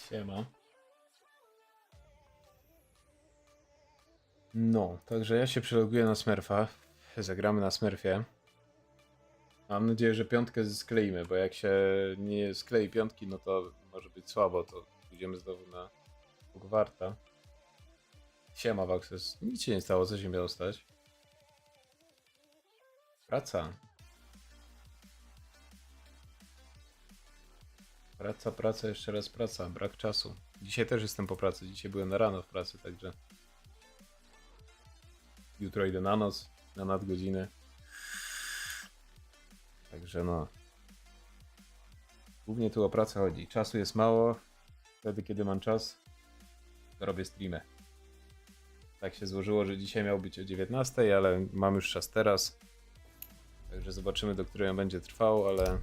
Siema. No, także ja się przeloguję na Smurfa. Zagramy na Smurfie. Mam nadzieję, że piątkę skleimy, bo jak się nie sklei piątki, no to może być słabo, to pójdziemy znowu na Hogwarta. Siema, Waxes. Nic się nie stało, co się miało stać? Praca. Praca, jeszcze raz praca. Brak czasu. Dzisiaj też jestem po pracy. Dzisiaj byłem na rano w pracy, także... Jutro idę na noc, na nadgodziny. Także no... Głównie tu o pracę chodzi. Czasu jest mało. Wtedy, kiedy mam czas, to robię streamy. Tak się złożyło, że dzisiaj miał być o 19, ale mam już czas teraz. Także zobaczymy, do której on będzie trwał, ale...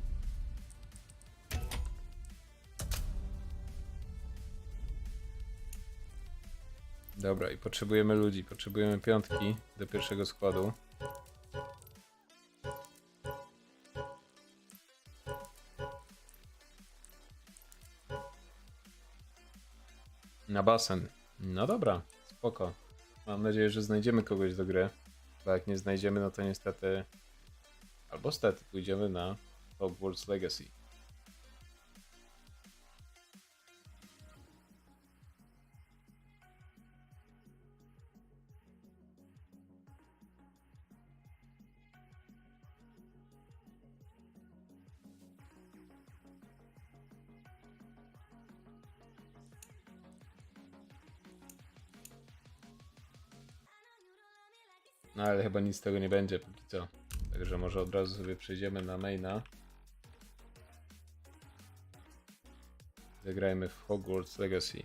Dobra, i potrzebujemy ludzi. Potrzebujemy piątki do pierwszego składu. Na basen. No dobra, spoko. Mam nadzieję, że znajdziemy kogoś do gry. Bo jak nie znajdziemy, no to niestety... Albo stety, pójdziemy na Hogwarts Legacy. No ale chyba nic z tego nie będzie póki co. Także może od razu sobie przejdziemy na maina. Zagrajmy w Hogwarts Legacy.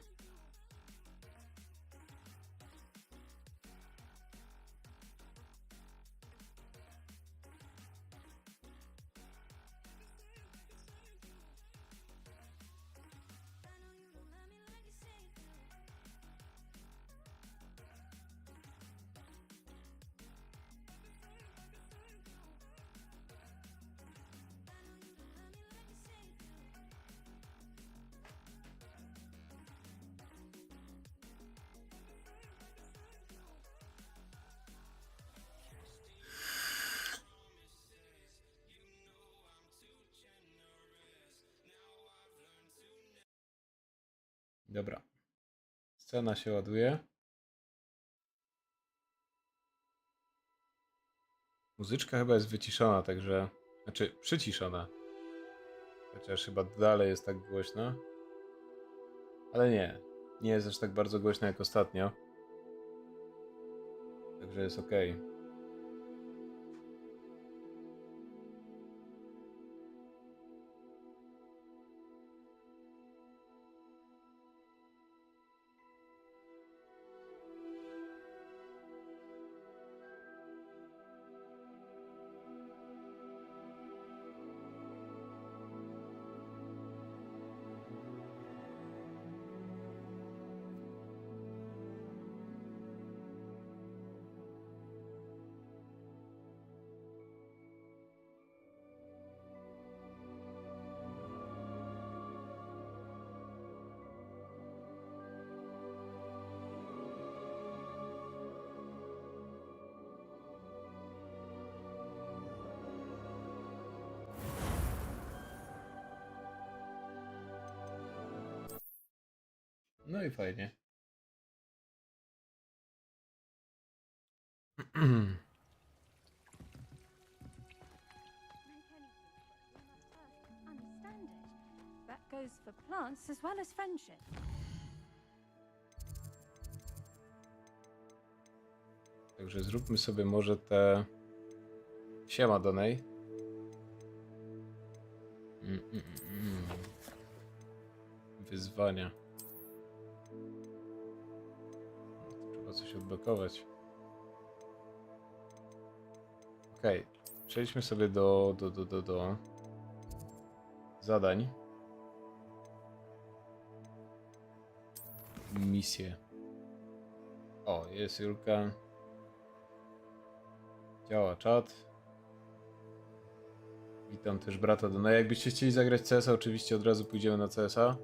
Dobra. Scena się ładuje. Muzyczka chyba jest wyciszona, także... Znaczy, przyciszona. Chociaż chyba dalej jest tak głośno. Ale nie. Nie jest aż tak bardzo głośno jak ostatnio. Także jest ok. No i fajnie. Understand it. That goes for plants as well as friendship. Także zróbmy sobie może te... Siema Donej. Wyzwania. Trzeba coś odblokować. Okej. Przejdźmy sobie do zadań. Misje. O, jest Julka. Działa czat. Witam też brata Dona. Jakbyście chcieli zagrać CS-a, oczywiście od razu pójdziemy na CS-a.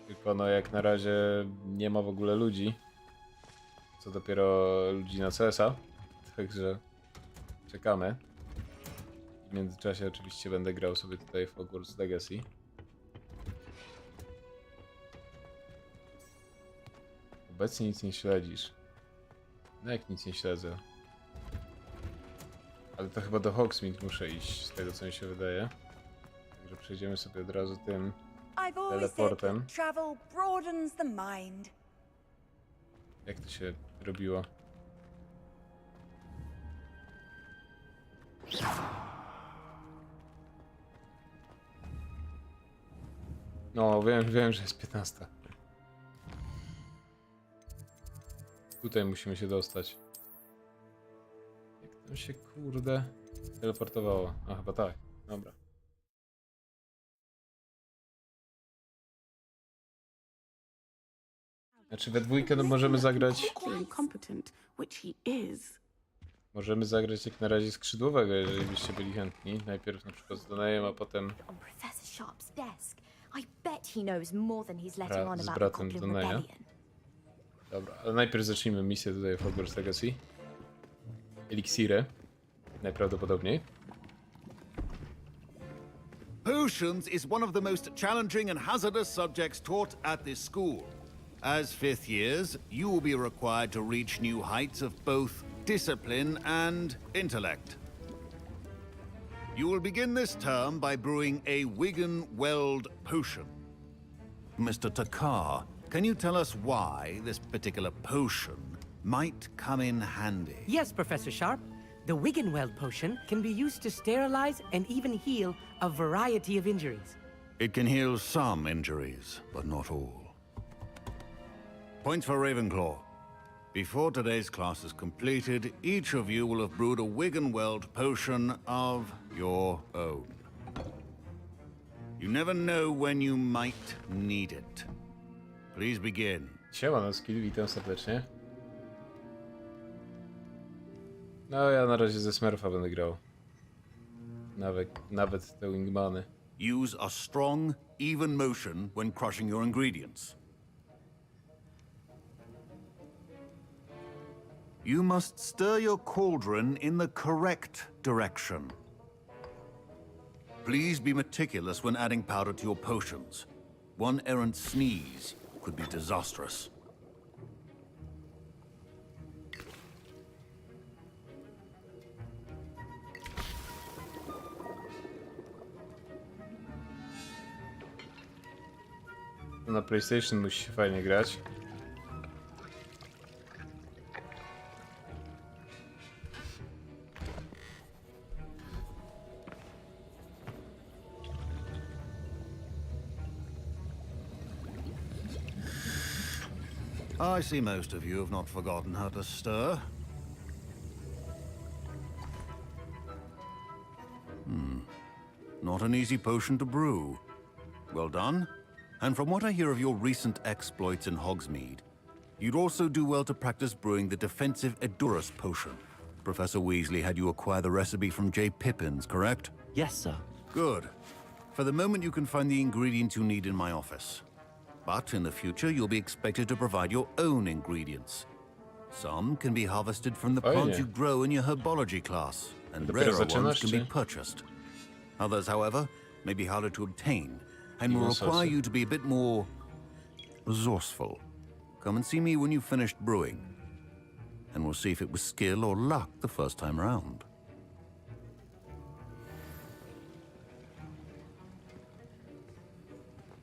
Tylko no jak na razie nie ma w ogóle ludzi. Co dopiero ludzi na CS-a. Także czekamy. W międzyczasie oczywiście będę grał sobie tutaj w Hogwarts Legacy. Obecnie nic nie śledzisz. No jak nic nie śledzę? Ale to chyba do Hogsmeade muszę iść, z tego co mi się wydaje. Także przejdziemy sobie od razu tym teleportem. Travel broadens the mind. Jak to się robiło? No, wiem, że jest 15. Tutaj musimy się dostać. Jak tam się, kurde, teleportowało? A, chyba tak. Dobra. Znaczy we dwójkę no możemy zagrać... Możemy zagrać jak na razie skrzydłowego, jeżeli byście byli chętni. Najpierw na przykład z Donajem, a potem On Professor Sharp's desk. I bet he knows more than he's letting on z about the bratem Goblin Donaya. Rebellion. Dobra, ale najpierw zacznijmy misję tutaj w Hogwarts Legacy. Eliksiry. Najprawdopodobniej. Potions is one of the most challenging and hazardous subjects taught at this school. As fifth years, you will be required to reach new heights of both discipline and intellect. You will begin this term by brewing a Wiggen-Weld potion. Mr. Takar, can you tell us why this particular potion might come in handy? Yes, Professor Sharp. The Wiggen-Weld potion can be used to sterilize and even heal a variety of injuries. It can heal some injuries, but not all. Points for Ravenclaw. Before today's class is completed, each of you will have brewed a Wiggen-Weld potion of your own. You never know when you might need it. Please begin. Siema, skill, witam serdecznie. No ja na razie ze Smurfa będę grał. Nawet te wingmany. Use a strong, even motion when crushing your ingredients. You must stir your cauldron in the correct direction. Please be meticulous when adding powder to your potions. One errant sneeze could be disastrous. Na PlayStation musi się fajnie grać. I see most of you have not forgotten how to stir. Not an easy potion to brew. Well done. And from what I hear of your recent exploits in Hogsmeade, you'd also do well to practice brewing the defensive Edurus potion. Professor Weasley had you acquire the recipe from J. Pippin's, correct? Yes, sir. Good. For the moment, you can find the ingredients you need in my office. But in the future, you'll be expected to provide your own ingredients. Some can be harvested from the plants you grow in your herbology class, and rarer ones can be purchased. Others, however, may be harder to obtain, and will require you to be a bit more resourceful. Come and see me when you've finished brewing, and we'll see if it was skill or luck the first time round.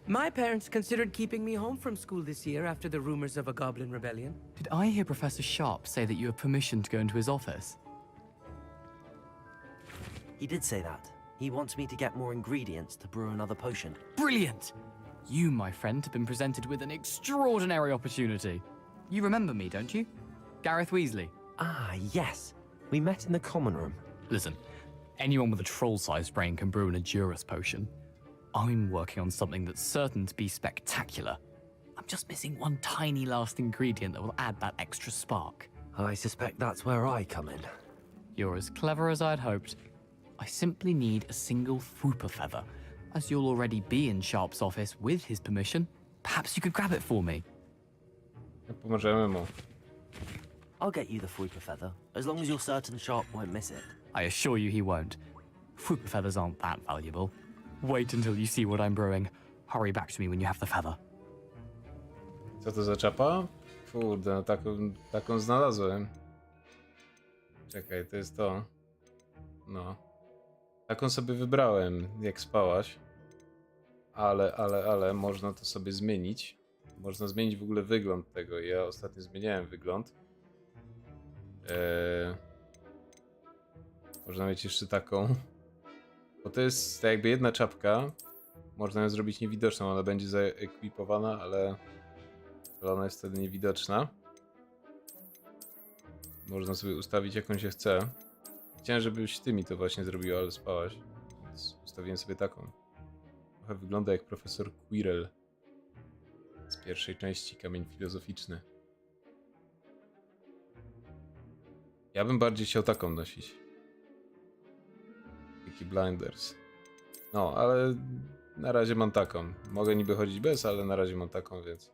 My parents considered keeping me home from school this year after the rumors of a Goblin Rebellion. Did I hear Professor Sharp say that you have permission to go into his office? He did say that. He wants me to get more ingredients to brew another potion. Brilliant! You, my friend, have been presented with an extraordinary opportunity. You remember me, don't you? Gareth Weasley. Ah, yes. We met in the common room. Listen, anyone with a troll-sized brain can brew an Edurus potion. I'm working on something that's certain to be spectacular. I'm just missing one tiny last ingredient that will add that extra spark. I suspect that's where I come in. You're as clever as I'd hoped. I simply need a single Fwooper feather, as you'll already be in Sharp's office with his permission. Perhaps you could grab it for me. Pomożemy mu. I'll get you the Fuipa feather, as long as you're certain Sharp won't miss it. I assure you he won't. Fuipa feathers aren't that valuable. Wait until you see what I'm brewing. Hurry back to me when you have the feather. Co to za czapa? Kurde, no taką znalazłem. Czekaj, to jest to. No. Taką sobie wybrałem, jak spałaś. Ale można to sobie zmienić. Można zmienić w ogóle wygląd tego. Ja ostatnio zmieniałem wygląd. Można mieć jeszcze taką. Bo to jest jakby jedna czapka. Można ją zrobić niewidoczną. Ona będzie zaekwipowana, ale ona jest wtedy niewidoczna. Można sobie ustawić, jaką się chce. Chciałem, żebyś ty mi to właśnie zrobiła, ale spałaś. Więc ustawiłem sobie taką. Trochę wygląda jak profesor Quirrell z pierwszej części Kamień Filozoficzny. Ja bym bardziej chciał taką nosić. Peaky Blinders. No, ale na razie mam taką. Mogę niby chodzić bez, ale na razie mam taką, więc...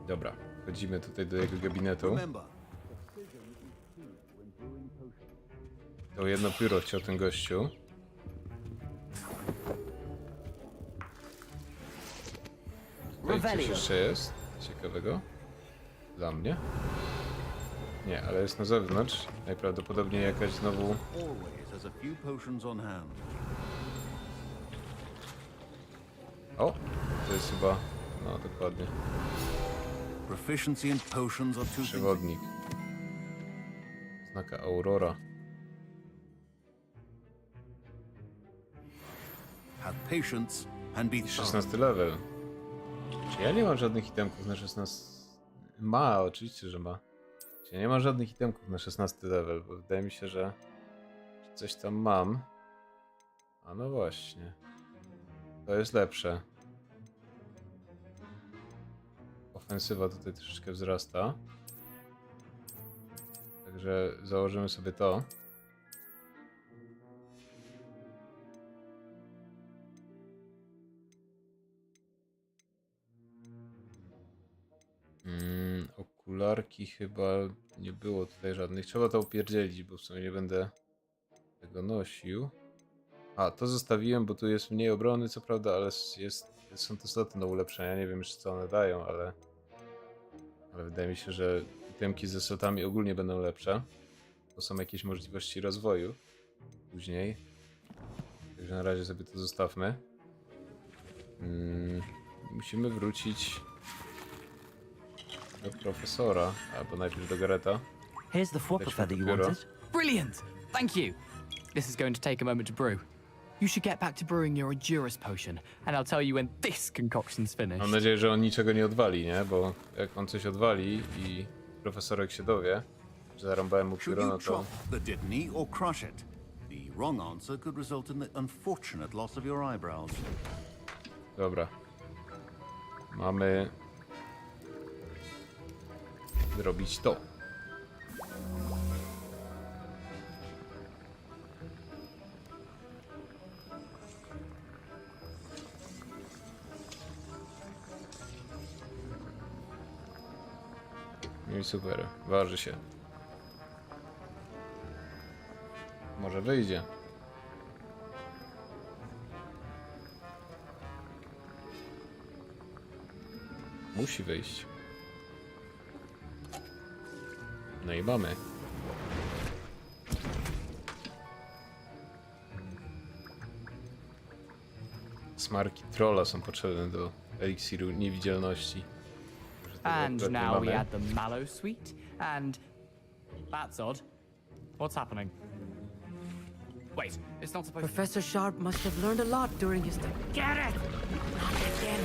Dobra, wchodzimy tutaj do jego gabinetu. To jedno pióro chciał ten gościu. Tutaj coś jeszcze jest ciekawego dla mnie. Nie, ale jest na zewnątrz. Najprawdopodobniej jakaś znowu... O! To jest chyba... No, dokładnie. Przewodnik. Znaka Aurora. 16 level. Czy ja nie mam żadnych itemków na 16... Ma, oczywiście, że ma. Czy ja nie mam żadnych itemków na 16 level, bo wydaje mi się, że coś tam mam. A no właśnie. To jest lepsze. Ofensywa tutaj troszeczkę wzrasta. Także założymy sobie to. Okularki chyba nie było tutaj żadnych. Trzeba to upierdzielić, bo w sumie nie będę tego nosił. A, to zostawiłem, bo tu jest mniej obrony, co prawda, ale są to sloty na ulepszenia. Nie wiem jeszcze co one dają, ale wydaje mi się, że itemki ze slotami ogólnie będą lepsze. To są jakieś możliwości rozwoju później. Także na razie sobie to zostawmy. Musimy wrócić do profesora, albo najpierw do Gareta. Here's the Fuipa feather you wanted. Brilliant! Thank you! This is going to take a moment to brew. You should get back to brewing your Endurance potion, and I'll tell you when this concoction's finished. Mam nadzieję, że on niczego nie odwali, nie? Bo jak on coś odwali i profesorek się dowie, że zarąbałem mu pióro, no to... Dobra. Mamy... zrobić to. No i super, waży się. Może wyjdzie. Musi wyjść. No i mamy. Smarki trolla są potrzebne do eliksiru niewidzialności. And now we add the mallow sweet, and that's odd. What's happening? Wait, it's not supposed to... Professor Sharp must have learned a lot during his time. Get it! Not again.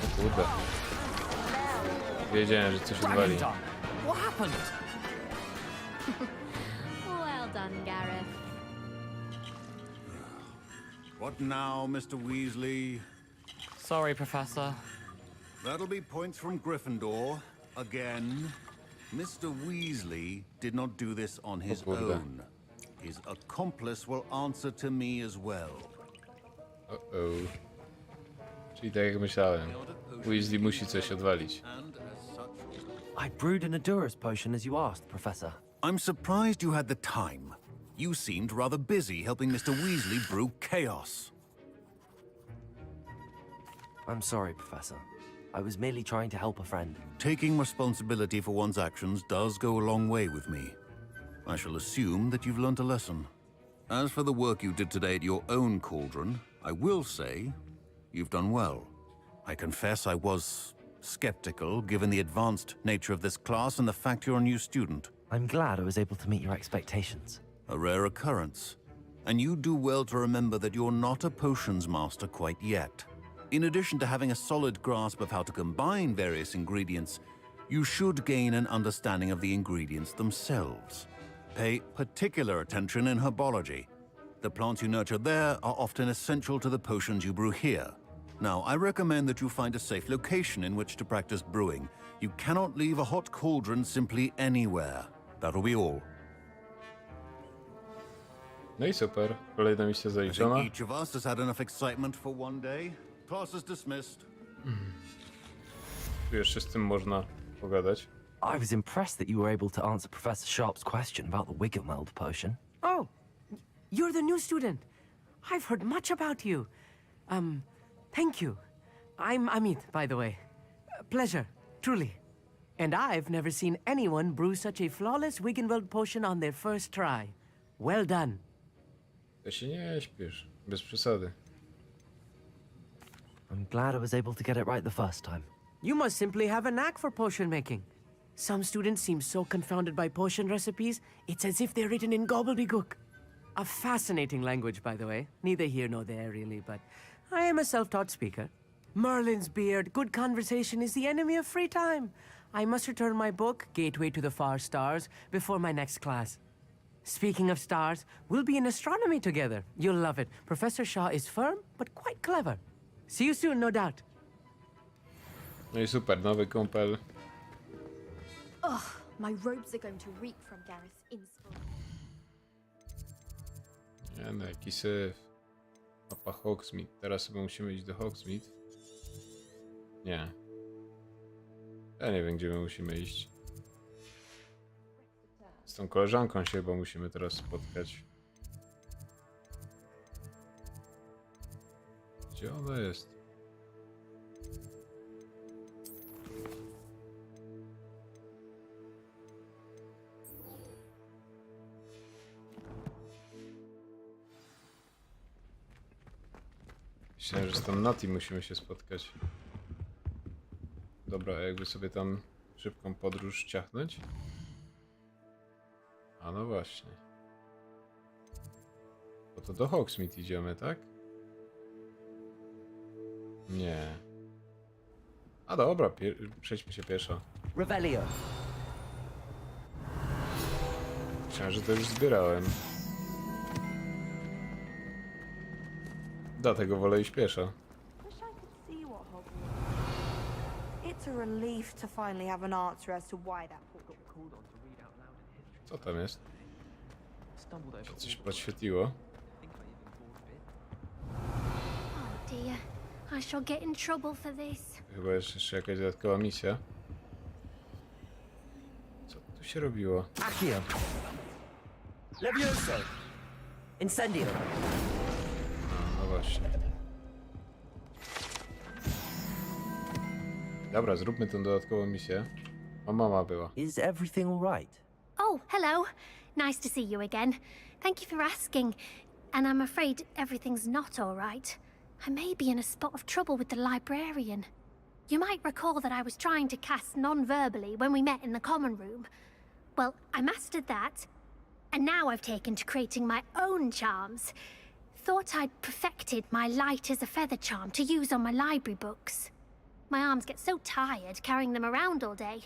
O kurde. Wiedziałem, że coś odwali. What happened? Well done, Gareth. What now, Mr. Weasley? Sorry, Professor. That'll be points from Gryffindor. Again. Mr. Weasley did not do this on his own. His accomplice will answer to me as well. O-o. Czyli tak jak myślałem. Weasley musi coś odwalić. And as such, I brewed an Adurus potion as you asked, Professor. I'm surprised you had the time. You seemed rather busy helping Mr. Weasley brew chaos. I'm sorry, Professor. I was merely trying to help a friend. Taking responsibility for one's actions does go a long way with me. I shall assume that you've learnt a lesson. As for the work you did today at your own cauldron, I will say you've done well. I confess I was skeptical, given the advanced nature of this class and the fact you're a new student. I'm glad I was able to meet your expectations. A rare occurrence. And you do well to remember that you're not a potions master quite yet. In addition to having a solid grasp of how to combine various ingredients, you should gain an understanding of the ingredients themselves. Pay particular attention in herbology. The plants you nurture there are often essential to the potions you brew here. Now, I recommend that you find a safe location in which to practice brewing. You cannot leave a hot cauldron simply anywhere. That'll be all. No i super. Kolejna misja I think zaliczona. each of us has had enough excitement for one day. Class is dismissed. Tu jeszcze z tym można pogadać. I was impressed that you were able to answer Professor Sharp's question about the Wiggenweld potion. Oh, you're the new student. I've heard much about you. Thank you. I'm Amit, by the way. Pleasure, truly. And I've never seen anyone brew such a flawless Wiggenweld potion on their first try. Well done. To się nie śpiesz. Bez przesady. I'm glad I was able to get it right the first time. You must simply have a knack for potion making. Some students seem so confounded by potion recipes, it's as if they're written in gobbledygook. A fascinating language, by the way. Neither here nor there, really, but I am a self-taught speaker. Merlin's beard, good conversation is the enemy of free time. I must return my book, Gateway to the Far Stars, before my next class. Speaking of stars, we'll be in astronomy together. You'll love it. Professor Shaw is firm, but quite clever. See you soon, no doubt. No i super, nowy kąpel. Ugh, my robes are going to reek from Gareth's inspo. Nie no, jaki syf. Mapa Hogsmeade. Teraz chyba musimy iść do Hogsmeade. Nie. Ja nie wiem, gdzie my musimy iść. Z tą koleżanką się chyba musimy teraz spotkać. Gdzie ona jest? Myślałem, że z tą Nati musimy się spotkać. Dobra, a jakby sobie tam szybką podróż ciachnąć? A no właśnie. Bo to do Hogsmeade idziemy, tak? Nie. A dobra, przejdźmy się pieszo. Revelio. Myślałem, że to już zbierałem. Dlatego wolę iść pieszo. Wish I could see what Hogwarts is. It's a relief to finally have an answer as to why that book got called on to read out loud in history. Co tam jest? Stumbled over Się coś podświetliło? Oh dear, I shall get in trouble for this. Chyba jest jeszcze jakaś dodatkowa misja. Co tu się robiło? Accio. Levioso. Incendio. No właśnie. Dobra, zróbmy tę dodatkową misję. O, mama była. Is everything all right? Oh, hello. Nice to see you again. Thank you for asking. And I'm afraid everything's not all right. I may be in a spot of trouble with the librarian. You might recall that I was trying to cast non-verbally when we met in the common room. Well, I mastered that, and now I've taken to creating my own charms. Thought I'd perfected my light as a feather charm to use on my library books. My arms get so tired carrying them around all day.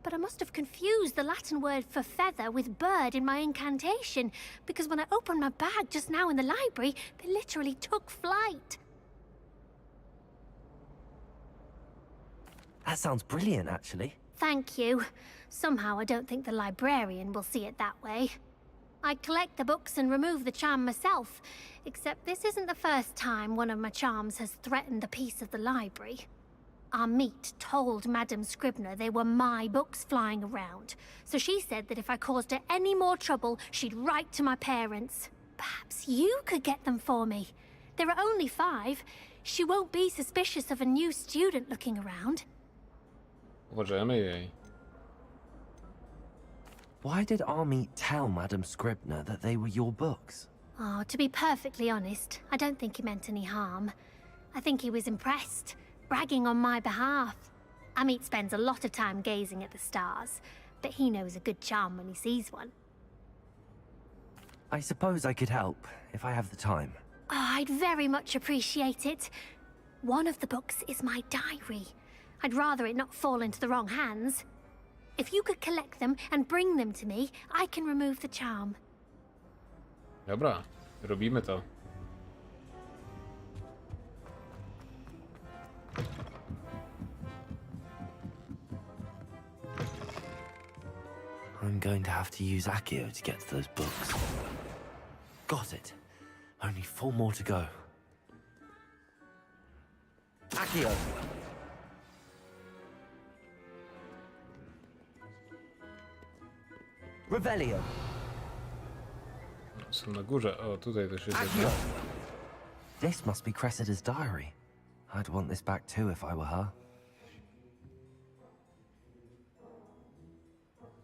But I must have confused the Latin word for feather with bird in my incantation, because when I opened my bag just now in the library, they literally took flight. That sounds brilliant, actually. Thank you. Somehow I don't think the librarian will see it that way. I collect the books and remove the charm myself, except this isn't the first time one of my charms has threatened the peace of the library. Our meet told Madame Scribner they were my books flying around, so she said that if I caused her any more trouble, she'd write to my parents. Perhaps you could get them for me. There are only 5. She won't be suspicious of a new student looking around. Możemy jej. Why did our meet tell Madame Scribner that they were your books? Oh, to be perfectly honest, I don't think he meant any harm. I think he was impressed, bragging on my behalf. Amit spends a lot of time gazing at the stars, but he knows a good charm when he sees one. I suppose I could help, if I have the time. Oh, I'd very much appreciate it. One of the books is my diary. I'd rather it not fall into the wrong hands. If you could collect them and bring them to me, I can remove the charm. Dobra, robimy to. I'm going to have to use 𝐒𝐤𝐜𝐞𝐬𝐭 to get to those books. Got it. Only 4 more to go. 𝐒𝐒𝐞𝐬𝐭. Revelio. Są na górze. O, tutaj też jest. 𝐒𝐿𝐼. This must be Cressida's diary. I'd want this back too if I were her.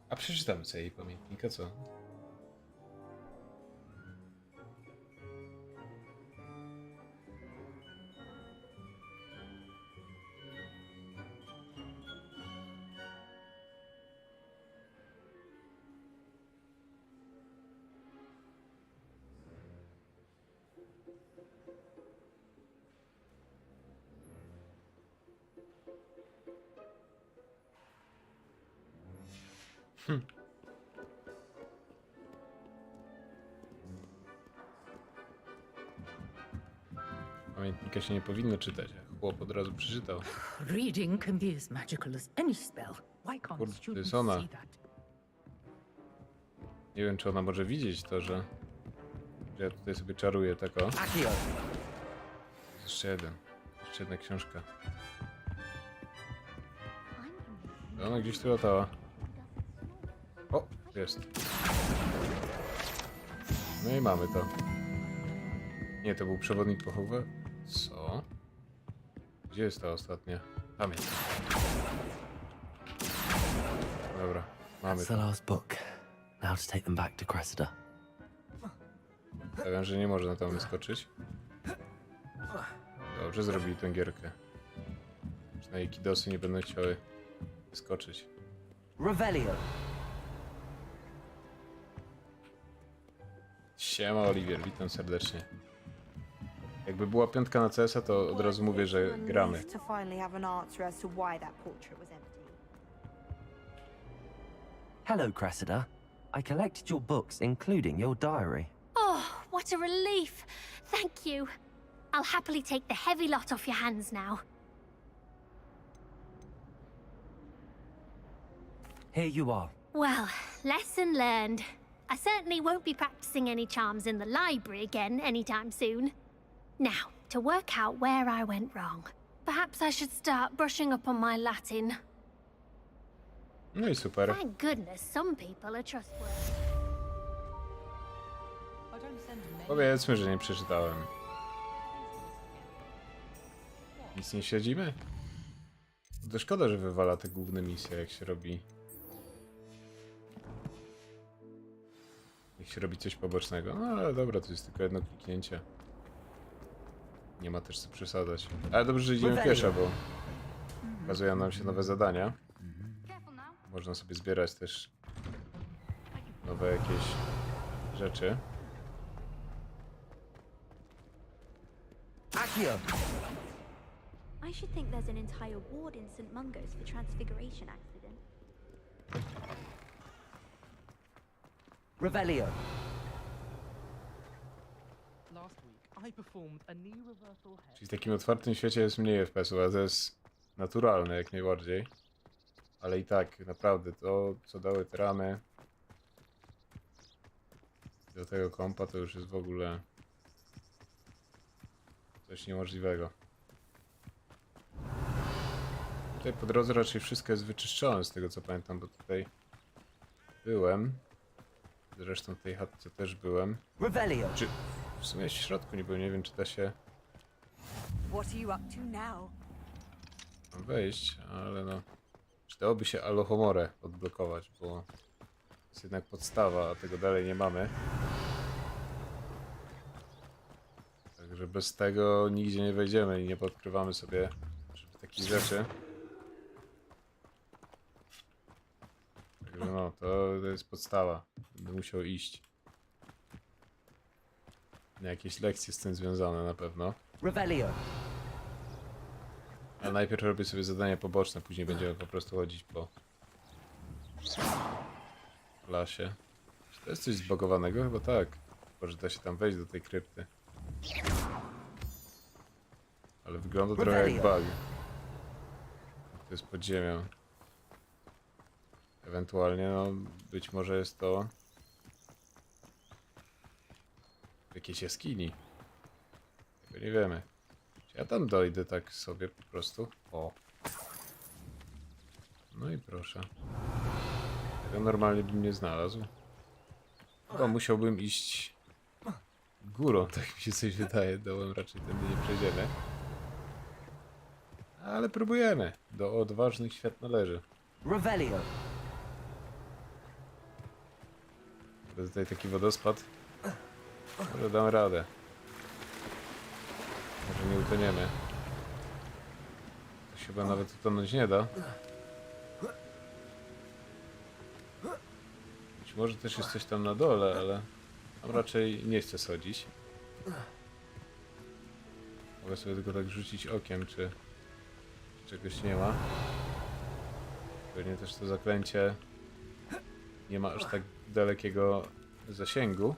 A przeczytamy sobie jej pamiętnika, co? Pamiętnika się nie powinno czytać, a chłop od razu przeczytał. Reading can be as magical as any spell. Why can't Kurde, to students jest ona. see that? Nie wiem, czy ona może widzieć to, że ja tutaj sobie czaruję tak o. 𝐒𝐿𝐼. Jeszcze jeden. Jeszcze jedna książka. Ona gdzieś tu latała. O, jest. No i mamy to. Nie, to był przewodnik pochowy. Co? Gdzie jest ta ostatnia? Tam jest. Dobra, mamy That's the to. last book. Now to take them back to Cressida. Stawiam, że nie można tam wyskoczyć. Dobrze zrobili tę gierkę. Przynajmniej kidosy nie będą chciały wyskoczyć. Revelio. Siema Oliwier, witam serdecznie. Jakby była 5 na CS-a, to od razu mówię, że gramy. To finally have an answer as to why that portrait was empty. Hello, Cressida. I collected your books, including your diary. Oh, what a relief. Thank you. I'll happily take the heavy lot off your hands now. Here you are. Well, lesson learned. I certainly won't be practicing any charms in the library again anytime soon. Now, to work out where I went wrong. Perhaps I should start brushing up on my Latin. No i super. Thank goodness some people are trustworthy. Powiedzmy, że nie przeczytałem. Nic nie śledzimy? To szkoda, że wywala te główne misje, jak się robi. Jak się robi coś pobocznego. No ale dobra, to jest tylko jedno kliknięcie. Nie ma też co przesadzać. Ale dobrze, że idziemy pieszo, bo pokazują nam się nowe zadania. Można sobie zbierać też nowe jakieś rzeczy. 𝐒𝐿𝐼. I should think there's an entire ward in St. Mungo's for transfiguration accident. Revelio. Last week, I performed a knee reversal head. Czyli w takim otwartym świecie jest mniej FPS-ów, ale to jest naturalne jak najbardziej. Ale i tak, naprawdę, to co dały te ramy, Do tego kompa to już jest w ogóle coś niemożliwego. Tutaj po drodze raczej wszystko jest wyczyszczone z tego co pamiętam, bo tutaj byłem. Zresztą w tej chatce też byłem. Czy w sumie w środku nie byłem, nie wiem czy da się What are you up to now? tam wejść, ale no. Przydałoby się alohomorę odblokować, bo jest jednak podstawa, a tego dalej nie mamy. Także bez tego nigdzie nie wejdziemy i nie podkrywamy sobie takich rzeczy. Także no, to jest podstawa. Będę musiał iść na jakieś lekcje z tym związane na pewno. Ale najpierw robię sobie zadania poboczne, później będziemy po prostu chodzić po lasie. Czy to jest coś zbugowanego? Chyba tak. Może da się tam wejść do tej krypty. Ale wygląda trochę jak bug. To jest pod ziemią. Ewentualnie, no, być może jest to w jakiejś jaskini. Tego nie wiemy. Czy ja tam dojdę tak sobie po prostu? O. No i proszę. Tego normalnie bym nie znalazł. Chyba musiałbym iść górą, tak mi się coś wydaje. Dołem raczej tędy nie przejdziemy. Ale próbujemy. Do odważnych świat należy. Tutaj taki wodospad. Może dam radę. Może nie utoniemy. To się chyba nawet utonąć nie da. Być może też jest coś tam na dole, ale tam raczej nie chcę schodzić. Mogę sobie tylko tak rzucić okiem, czy czegoś nie ma. Pewnie też to zaklęcie nie ma aż tak dalekiego zasięgu.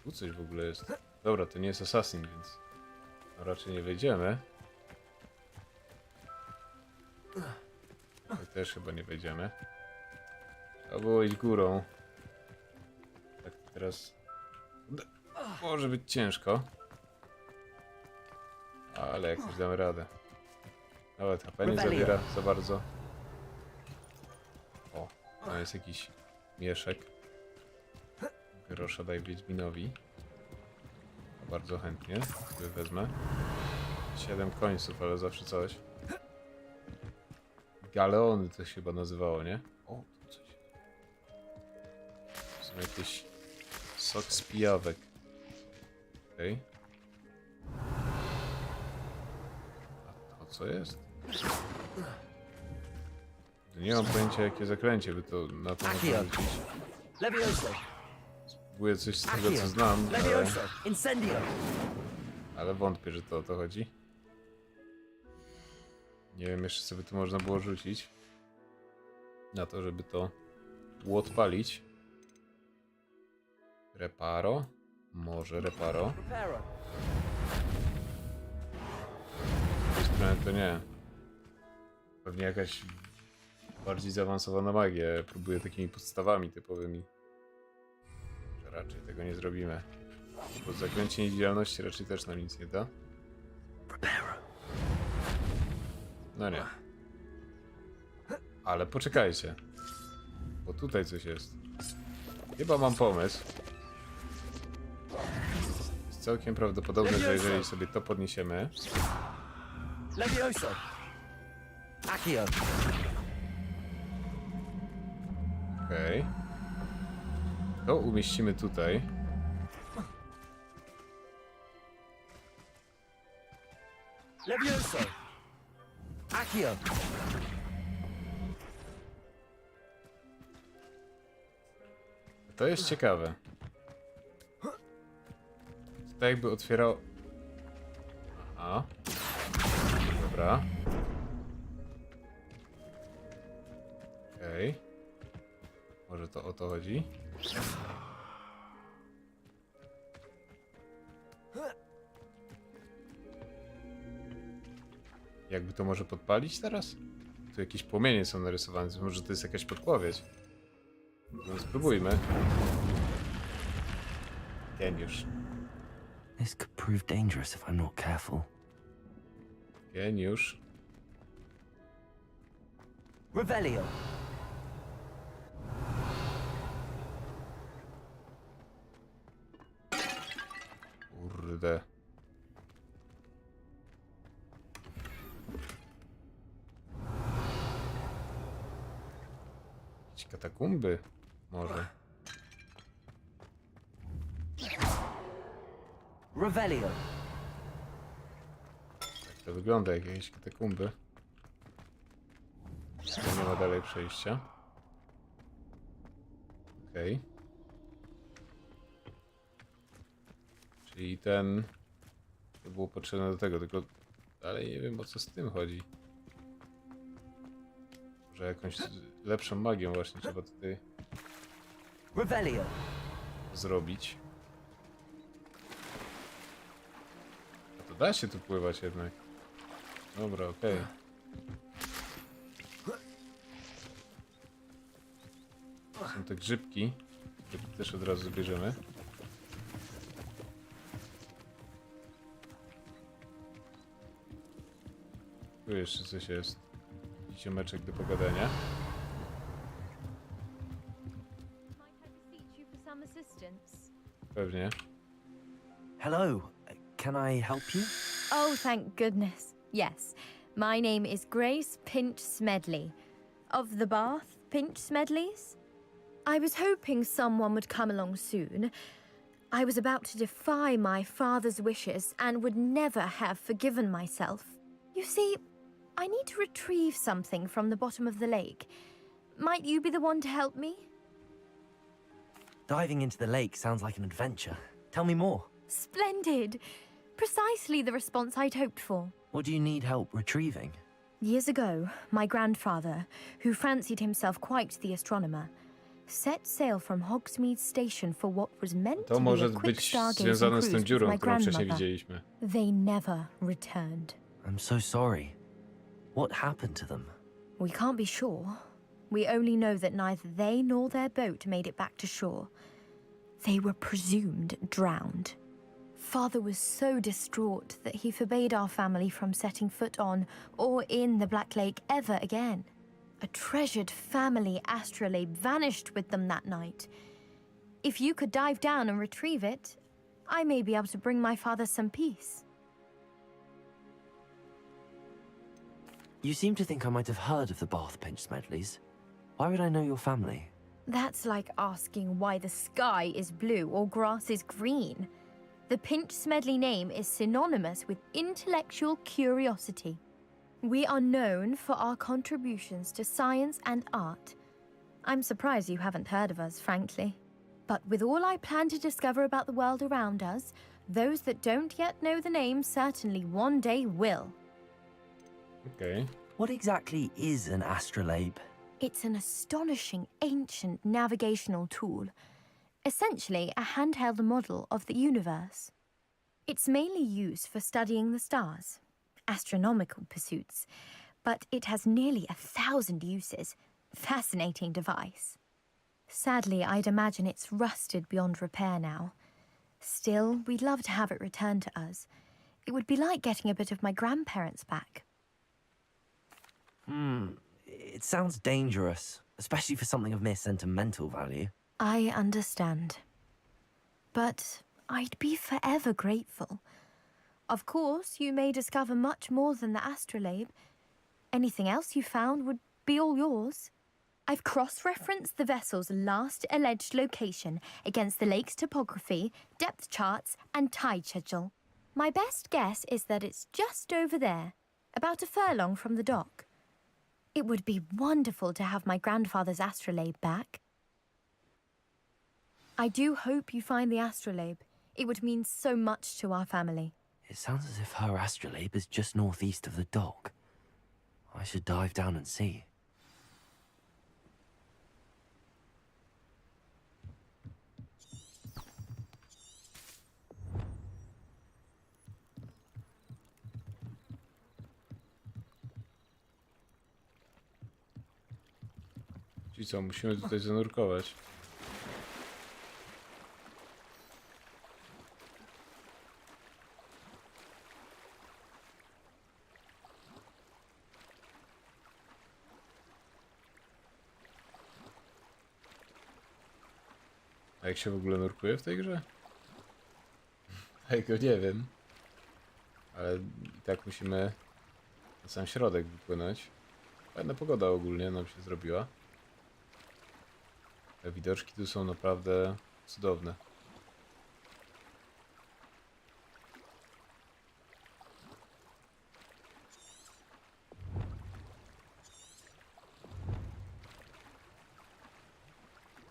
Tu coś w ogóle jest. Dobra, to nie jest assassin, więc raczej nie wejdziemy. Tutaj też chyba nie wejdziemy. Trzeba było iść górą. Tak teraz może być ciężko. Ale jakoś damy radę. Nawet HP nie zabiera za bardzo. O, tam jest jakiś mieszek. Grosza daj Wiedźminowi. Bardzo chętnie sobie wezmę. 7 końców, ale zawsze coś. Galeony to się chyba nazywało, nie? O, tu coś. Są jakieś sok z pijawek. Okej. A to co jest? Nie mam pojęcia jakie zaklęcie by to na to można rzucić. Spróbuję coś z tego co znam, ale wątpię, że to o to chodzi. Nie wiem jeszcze co by tu można było rzucić na to, żeby to odpalić. Reparo? Może reparo? Z tej strony to nie. Pewnie jakaś bardziej zaawansowana magia. Próbuję takimi podstawami typowymi. Że raczej tego nie zrobimy. Bo zaklęcie niewidzialności raczej też nam nic nie da. No nie. Ale poczekajcie. Bo tutaj coś jest. Chyba mam pomysł. Jest całkiem prawdopodobne, że jeżeli sobie to podniesiemy... Okej. To umieścimy tutaj. To jest ciekawe. To jakby otwierał... Aha. Dobra. Okej. Może to o to chodzi? Jakby to może podpalić teraz? Tu jakieś płomienie są narysowane, może to jest jakaś podpowiedź. No spróbujmy. Geniusz. This could prove dangerous if I'm not careful. Geniusz. Revelio. Kurde. Jakieś katakumby? Może. Revelio. Tak to wygląda, jak jakieś katakumby. Tu nie ma dalej przejścia. Okej. Czyli ten... To było potrzebne do tego, tylko dalej nie wiem, o co z tym chodzi. Może jakąś lepszą magią właśnie trzeba tutaj Revelio. zrobić. A to da się tu pływać jednak. Dobra, okej. Są te grzybki, które też od razu zbierzemy. Tu jeszcze coś jest. Ziomeczek do pogadania. Pewnie. Hello, can I help you? Oh, thank goodness. Yes. My name is Grace Pinch Smedley. Of the Bath Pinch Smedleys? I was hoping someone would come along soon. I was about to defy my father's wishes and would never have forgiven myself. You see, I need to retrieve something from the bottom of the lake. Might you be the one to help me? Diving into the lake sounds like an adventure. Tell me more. Splendid. Precisely the response I'd hoped for. What do you need help retrieving? Years ago, my grandfather, who fancied himself quite the astronomer, set sail from Hogsmeade Station for what was meant To to be może a quick być stargazing związane z cruise tą with dziurą, my którą wcześniej grandmother. widzieliśmy. They never returned. I'm so sorry. What happened to them? We can't be sure. We only know that neither they nor their boat made it back to shore. They were presumed drowned. Father was so distraught that he forbade our family from setting foot on or in the Black Lake ever again. A treasured family astrolabe vanished with them that night. If you could dive down and retrieve it, I may be able to bring my father some peace. You seem to think I might have heard of the Bath Pinch Smedleys. Why would I know your family? That's like asking why the sky is blue or grass is green. The Pinch Smedley name is synonymous with intellectual curiosity. We are known for our contributions to science and art. I'm surprised you haven't heard of us, frankly. But with all I plan to discover about the world around us, those that don't yet know the name certainly one day will. Okej. What exactly is an astrolabe? It's an astonishing ancient navigational tool, essentially a handheld model of the universe. It's mainly used for studying the stars, astronomical pursuits, but it has nearly 1,000 uses. Fascinating device. Sadly, I'd imagine it's rusted beyond repair now. Still, we'd love to have it returned to us. It would be like getting a bit of my grandparents back. It sounds dangerous, especially for something of mere sentimental value. I understand. But I'd be forever grateful. Of course, you may discover much more than the astrolabe. Anything else you found would be all yours. I've cross-referenced the vessel's last alleged location against the lake's topography, depth charts, and tide schedule. My best guess is that it's just over there, about a furlong from the dock. It would be wonderful to have my grandfather's astrolabe back. I do hope you find the astrolabe. It would mean so much to our family. It sounds as if her astrolabe is just northeast of the dock. I should dive down and see. Czyli co, musimy tutaj zanurkować. A jak się w ogóle nurkuje w tej grze? Tego nie wiem. Ale i tak musimy na sam środek wypłynąć. Fajna pogoda ogólnie nam się zrobiła. Te widoczki tu są naprawdę cudowne.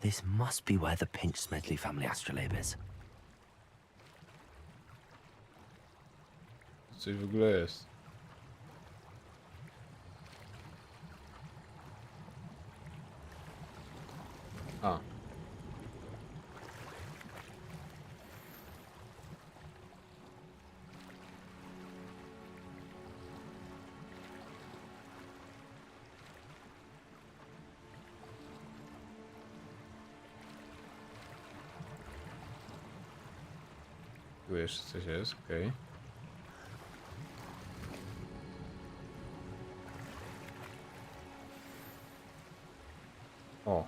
This must be where the Pinch-Smedley family astrolabe is. Coś w ogóle jest. A. Tu jeszcze coś jest, okej. O.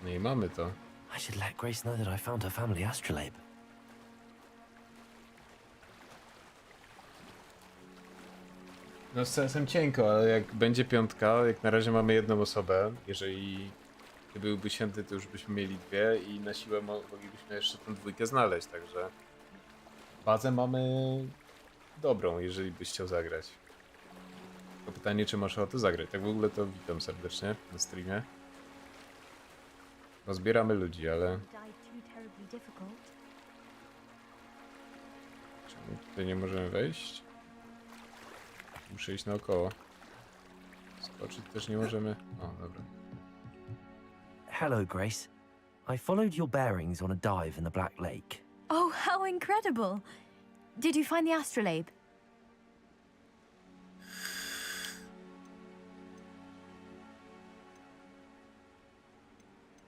No i mamy to. I should let Grace know that I found her family astrolabe. No z sensem cienko, ale jak będzie piątka, jak na razie mamy jedną osobę, jeżeli byłby święty, to już byśmy mieli dwie i na siłę moglibyśmy jeszcze tę dwójkę znaleźć, także bazę mamy dobrą, jeżeli byś chciał zagrać. To pytanie, czy masz ochotę zagrać. Tak w ogóle to witam serdecznie na streamie. No zbieramy ludzi, ale czemu tutaj nie możemy wejść? Muszę iść naokoło. Skoczyć też nie możemy. O, dobra. Hello, Grace. I followed your bearings on a dive in the Black Lake. Oh, how incredible! Did you find the astrolabe?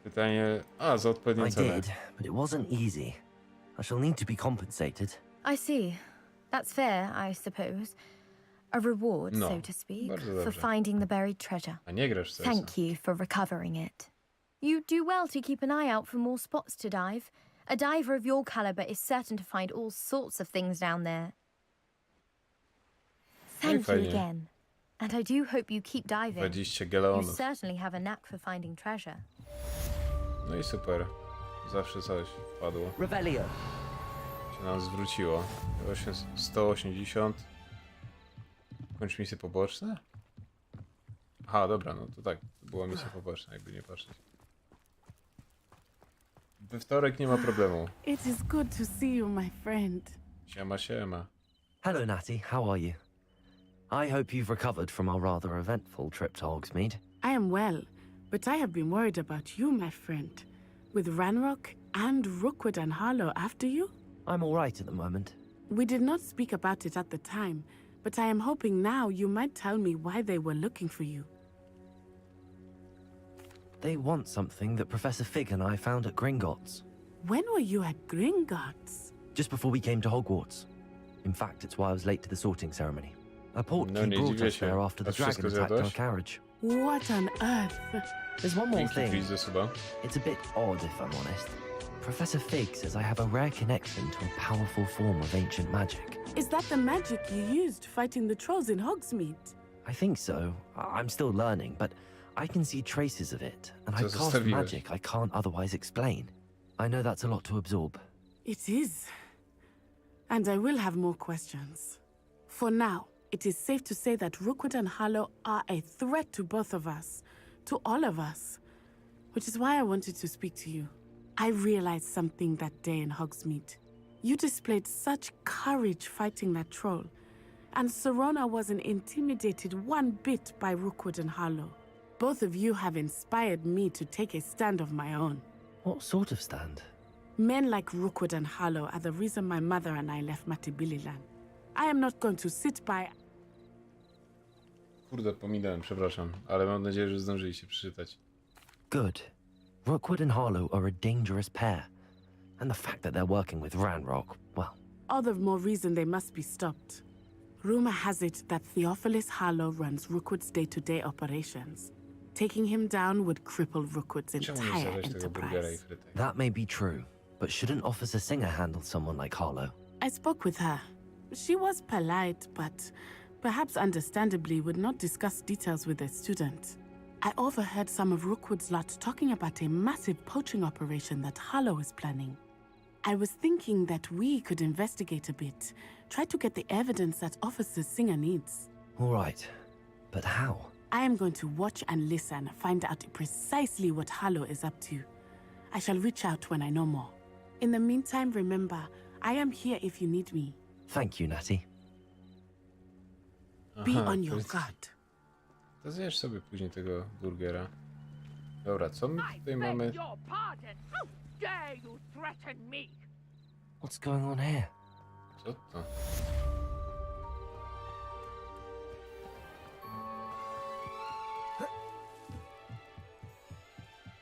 Pytanie... A, za odpowiednią I cenę. did, but it wasn't easy. I shall need to be compensated. I see. That's fair, I suppose. A reward, No, so to speak, bardzo for dobrze. finding the buried treasure. A nie grasz w CS-a. Thank you for recovering it. You do well to keep an eye out for more spots to dive. A diver of your caliber is certain to find all sorts of things down there. Thank you fajnie. again. And I do hope you keep diving. 20 You galeonów. certainly have a knack for finding treasure. No i super. Zawsze coś wpadło. Revelio. Się nam zwróciło. Właśnie 180. Kończ misje poboczne? Aha, dobra, no to tak. To była misja poboczna, jakby nie patrzeć. We wtorek nie ma problemu. It is good to see you, my friend. Siema, siema. Hello, Natty. How are you? I hope you've recovered from our rather eventful trip to Hogsmeade. I am well, but I have been worried about you, my friend. With Ranrock and Rookwood and Harlow after you? I'm all right at the moment. We did not speak about it at the time, but I am hoping now you might tell me why they were looking for you. They want something that Professor Fig and I found at Gringotts. When were you at Gringotts? Just before we came to Hogwarts. In fact, it's why I was late to the sorting ceremony. A portkey No nie brought dziwię us się. there after the A wszystko dragon attacked our zjadłeś? carriage. What on earth? There's one more Dzięki thing. Chris za suba. It's a bit odd, if I'm honest. Professor Fig says I have a rare connection to a powerful form of ancient magic. Is that the magic you used fighting the trolls in Hogsmeade? I think so. I'm still learning, but I can see traces of it, and I Co cast zostawiłeś? magic I can't otherwise explain. I know that's a lot to absorb. It is. And I will have more questions. For now, it is safe to say that Rookwood and Harlow are a threat to both of us, to all of us, which is why I wanted to speak to you. I realized something that day in Hogsmeade. You displayed such courage fighting that troll, and Serona wasn't intimidated one bit by Rookwood and Harlow. Both of you have inspired me to take a stand of my own. What sort of stand? Men like Rookwood and Harlow are the reason my mother and I left Matabeleland. I am not going to sit by. Kurde, pominąłem, przepraszam, ale mam nadzieję, że zdążyliście przeczytać. Good. Rookwood and Harlow are a dangerous pair. And the fact that they're working with Ranrock, well... All the more reason they must be stopped. Rumor has it that Theophilus Harlow runs Rookwood's day-to-day operations. Taking him down would cripple Rookwood's Czemu nie entire wstawiać tego burgera i enterprise. frytek? That may be true, but shouldn't Officer Singer handle someone like Harlow? I spoke with her. She was polite, but perhaps understandably would not discuss details with a student. I overheard some of Rookwood's lot talking about a massive poaching operation that Harlow is planning. I was thinking that we could investigate a bit, try to get the evidence that Officer Singer needs. All right, but how? I am going to watch and listen, find out precisely what Harlow is up to. I shall reach out when I know more. In the meantime, remember, I am here if you need me. Thank you, Natty. Be Aha, on to your jest- guard. To zjesz sobie później tego burgera. Dobra, co my tutaj mamy? Your pardon. How dare you threaten me? What's going on here? Co to?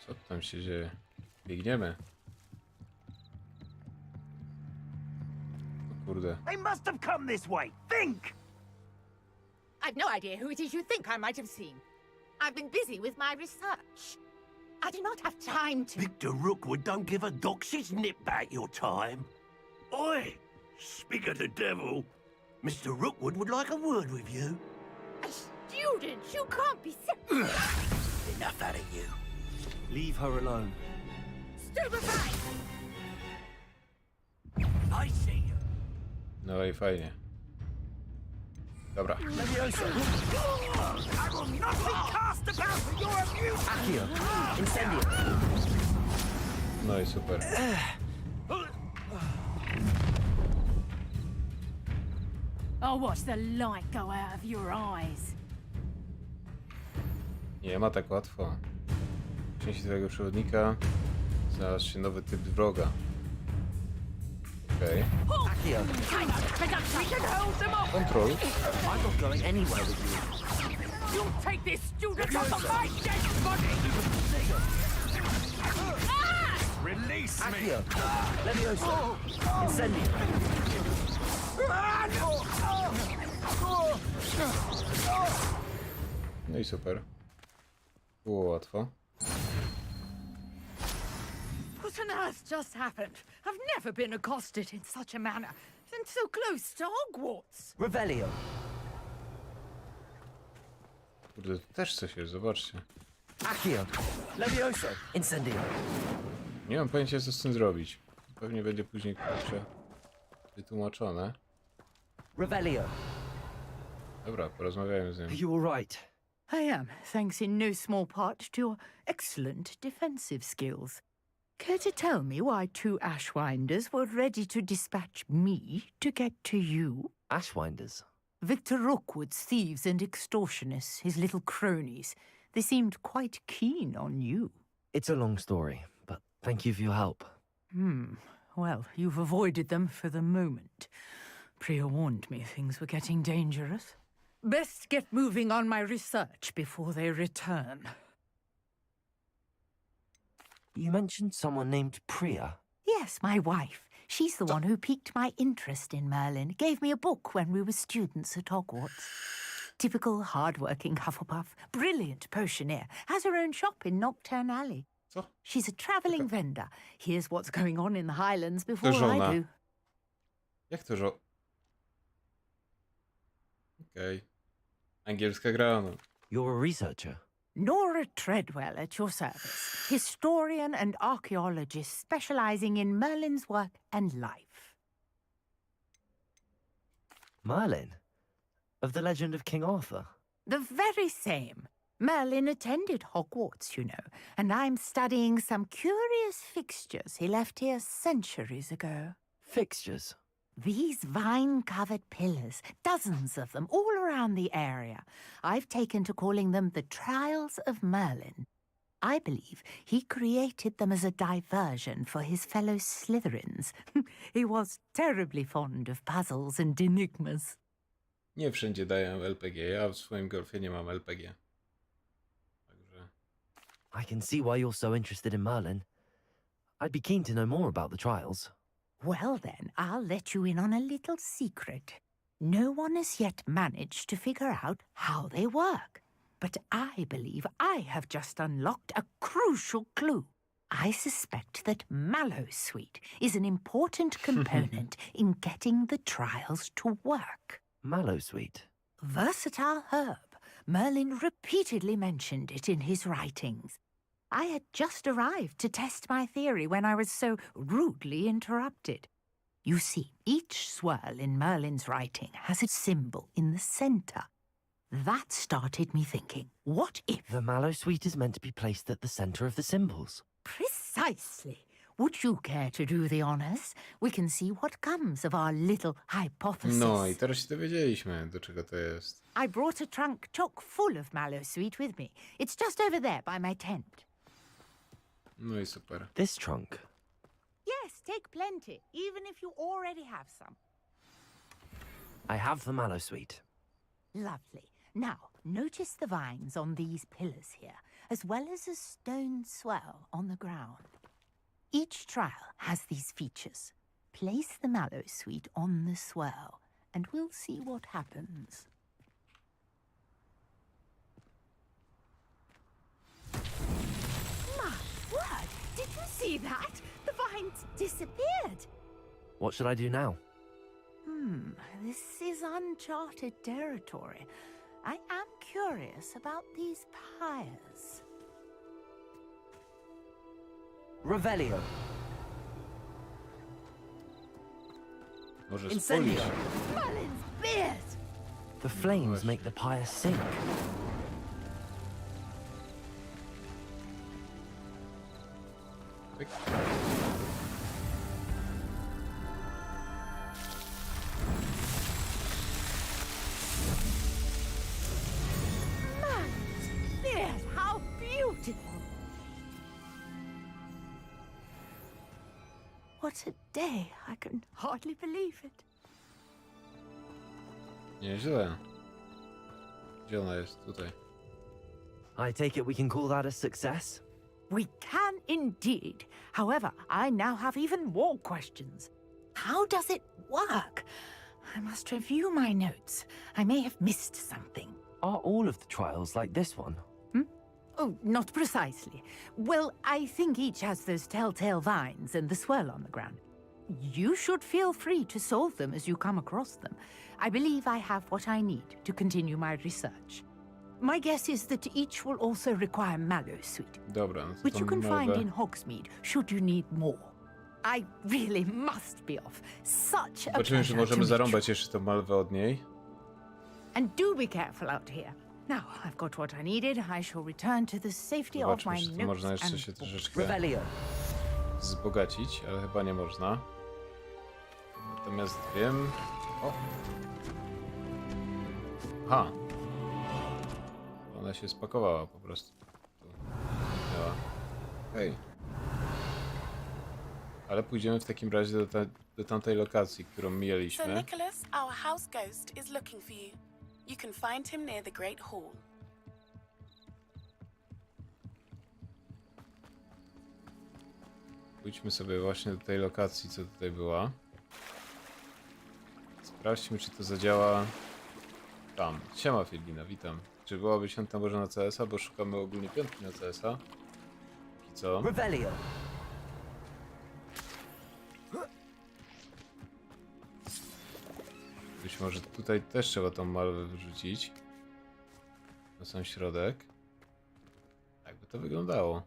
Co tam się dzieje? Biegniemy. O kurde. They must have come this way. Think! I've no idea who it is you think I might have seen. I've been busy with my research. I do not have time to... Victor Rookwood don't give a doxy's nip back your time. Oi! Speak of the devil. Mr. Rookwood would like a word with you. A student? You can't be Enough out of you. Leave her alone. stupefied! I see you. No i fajnie. Dobra. I will not be cast about for your abuse. Accio, incendio. No i super. I'll watch the light go out of your eyes. Nie ma tak łatwo. W części twojego przewodnika znalazł się nowy typ wroga. Okej. Accio, Control. I'm not going anywhere with you. You'll take this student off of my dead body! Release me. Accio, levioso, incendio. No i super. Było łatwo. What on earth just happened? I've never been accosted in such a manner, and so close to Hogwarts. Revelio. Kurde, tu też coś jest, zobaczcie. Accio, levioso, incendio. Nie mam pojęcia, co z tym zrobić. Pewnie będzie później kurczę wytłumaczone. Revelio. Dobra, porozmawiajmy z nim. Are you all right? I am, thanks in no small part to your excellent defensive skills. Care to tell me why two Ashwinders were ready to dispatch me to get to you? Ashwinders. Victor Rookwood's thieves and extortionists, his little cronies. They seemed quite keen on you. It's a long story, but thank you for your help. Well, you've avoided them for the moment. Priya warned me things were getting dangerous. Best get moving on my research before they return. You mentioned someone named Priya. Yes, my wife. She's the one who piqued my interest in Merlin. Gave me a book when we were students at Hogwarts. Typical hard-working Hufflepuff. Brilliant potioneer. Has her own shop in Nocturne Alley. Co? She's a travelling vendor. Here's what's going on in the Highlands before żona. I do. Jak to żo... Okej. Angielska gra, no. You're a researcher. Nora Treadwell at your service. Historian and archaeologist specialising in Merlin's work and life. Merlin? Of the legend of King Arthur? The very same. Merlin attended Hogwarts, you know, and I'm studying some curious fixtures he left here centuries ago. Fixtures? These vine-covered pillars, dozens of them, all around the area. I've taken to calling them the Trials of Merlin. I believe he created them as a diversion for his fellow Slytherins. He was terribly fond of puzzles and enigmas. Nie wszędzie daję LPG. Ja w swoim golfie nie mam LPG. Także... I can see why you're so interested in Merlin. I'd be keen to know more about the trials. Well then, I'll let you in on a little secret. No one has yet managed to figure out how they work. but I believe I have just unlocked a crucial clue. I suspect that mallowsweet is an important component in getting the trials to work. Mallowsweet? Versatile herb. Merlin repeatedly mentioned it in his writings. I had just arrived to test my theory when I was so rudely interrupted. You see, each swirl in Merlin's writing has a symbol in the center. That started me thinking, what if... The mallowsweet is meant to be placed at the center of the symbols. Precisely. Would you care to do the honors? We can see what comes of our little hypothesis. No i teraz się dowiedzieliśmy, do czego to jest. I brought a trunk chock full of mallowsweet with me. It's just over there by my tent. No i super. This trunk? Yes, take plenty, even if you already have some. I have the mallowsweet. Lovely. Now, notice the vines on these pillars here, as well as a stone swell on the ground. Each trial has these features. Place the mallowsweet on the swell, and we'll see what happens. My word! Did you see that? The vines disappeared! What should I do now? This is uncharted territory. I am curious about these pyres. Revelio. Może Incendio. spójrz. Merlin's beard! The flames make the pyre sink. Pyk. Merlin's beard! How beautiful! What a day! I can hardly believe it. Nieźle. Gdzie ona jest? Tutaj. I take it we can call that a success? We can indeed. However, I now have even more questions. How does it work? I must review my notes. I may have missed something. Are all of the trials like this one? Oh, not precisely. Well, I think each has those telltale vines and the swirl on the ground. You should feel free to solve them as you come across them. I believe I have what I need to continue my research. My guess is that each will also require mallowsweet, Dobra, no to which you tą can find malwę- in Hogsmeade, should you need more. I really must be off. Such a Zobaczymy, czy pleasure możemy to meet zarąbać you. jeszcze tą malwę od niej. And do be careful out here. Now, I've got what I needed. I shall return to the safety of Zobaczmy, my czy tu notes można jeszcze and się books. troszeczkę Revelio. wzbogacić, ale chyba nie można. Natomiast wiem... O! Aha! Ona się spakowała po prostu. Tu miała. Hej. Ale pójdziemy w takim razie do tamtej lokacji, którą Sir mieliśmy. Nicholas, our house ghost, is looking for you. You can find him near the Great Hall. Pójdźmy sobie właśnie do tej lokacji, co tutaj była. Sprawdźmy, czy to zadziała tam. Siema Filina, witam. Czy byłaby się tam może na CS-a, bo szukamy ogólnie piątki na CS-a. Póki co. Revelio. Być może tutaj też trzeba tą malwę wyrzucić. Na sam środek. Tak by to wyglądało.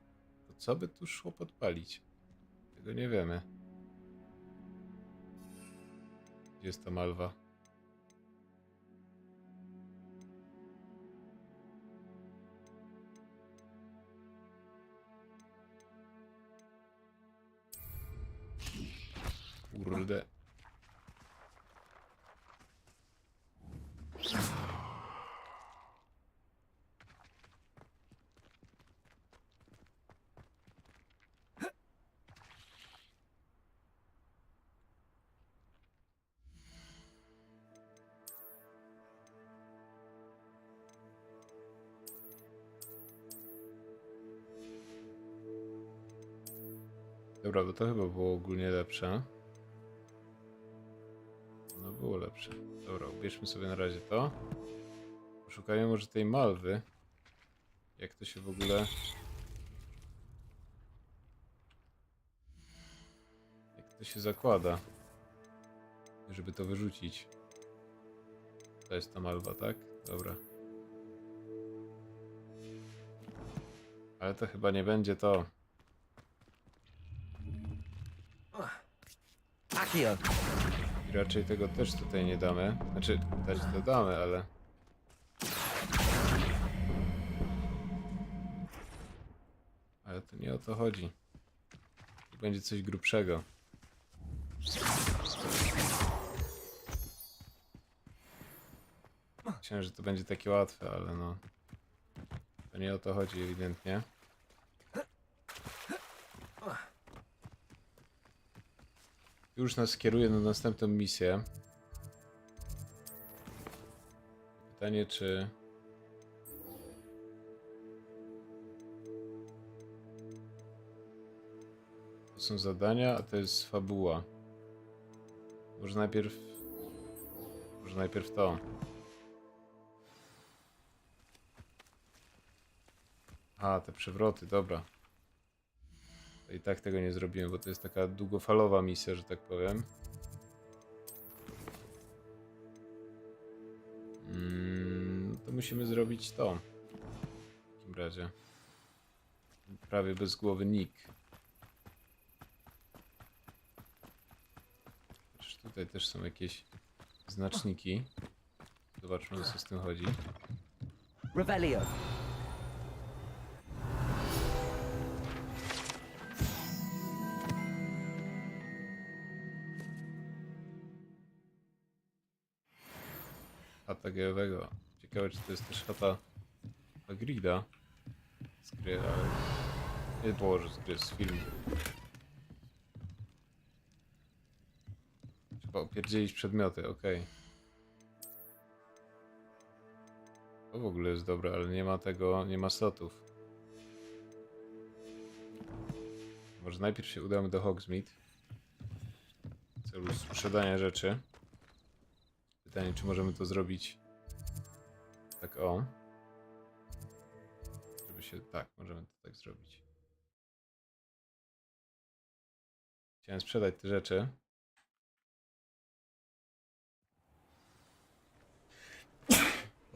To co by tu szło podpalić? Tego nie wiemy. Gdzie jest ta malwa? Kurde. Dobra, bo to chyba było ogólnie lepsze. No było lepsze. Dobra, ubierzmy sobie na razie to. Poszukajmy może tej malwy. Jak to się w ogóle... Jak to się zakłada, żeby to wyrzucić? To jest ta malwa, tak? Dobra. Ale to chyba nie będzie to. I raczej tego też tutaj nie damy. Znaczy, dać to damy, ale... Ale to nie o to chodzi. To będzie coś grubszego. Myślałem, że to będzie takie łatwe, ale no... To nie o to chodzi ewidentnie. Już nas kieruje na następną misję. Pytanie, czy... To są zadania, a to jest fabuła. Może najpierw to. A, te przewroty, dobra. To i tak tego nie zrobimy, bo to jest taka długofalowa misja, że tak powiem. To musimy zrobić to. W takim razie. Prawie bez głowy nick. Tutaj też są jakieś znaczniki. Zobaczmy, co z tym chodzi. Rebellion. Chata gejowego. Ciekawe, czy to jest też chata Grida z gry, ale... Nie było, że z gry, z filmu. Trzeba opierdzielić przedmioty, okej. To w ogóle jest dobre, ale nie ma tego, nie ma slotów. Może najpierw się udamy do Hogsmeade w celu sprzedania rzeczy. Pytanie, czy możemy to zrobić tak o. Żeby się... Tak, możemy to tak zrobić. Chciałem sprzedać te rzeczy.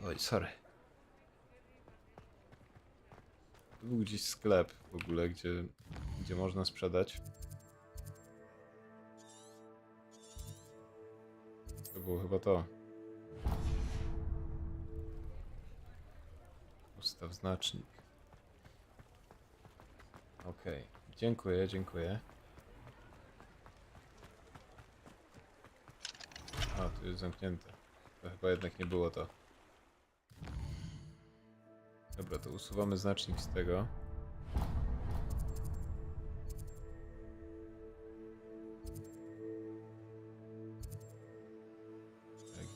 Oj, sorry. Tu był gdzieś sklep w ogóle, gdzie można sprzedać. To było chyba to. Ustaw znacznik. Okej. Dziękuję, dziękuję. A, tu jest zamknięte. To chyba jednak nie było to. Dobra, to usuwamy znacznik z tego.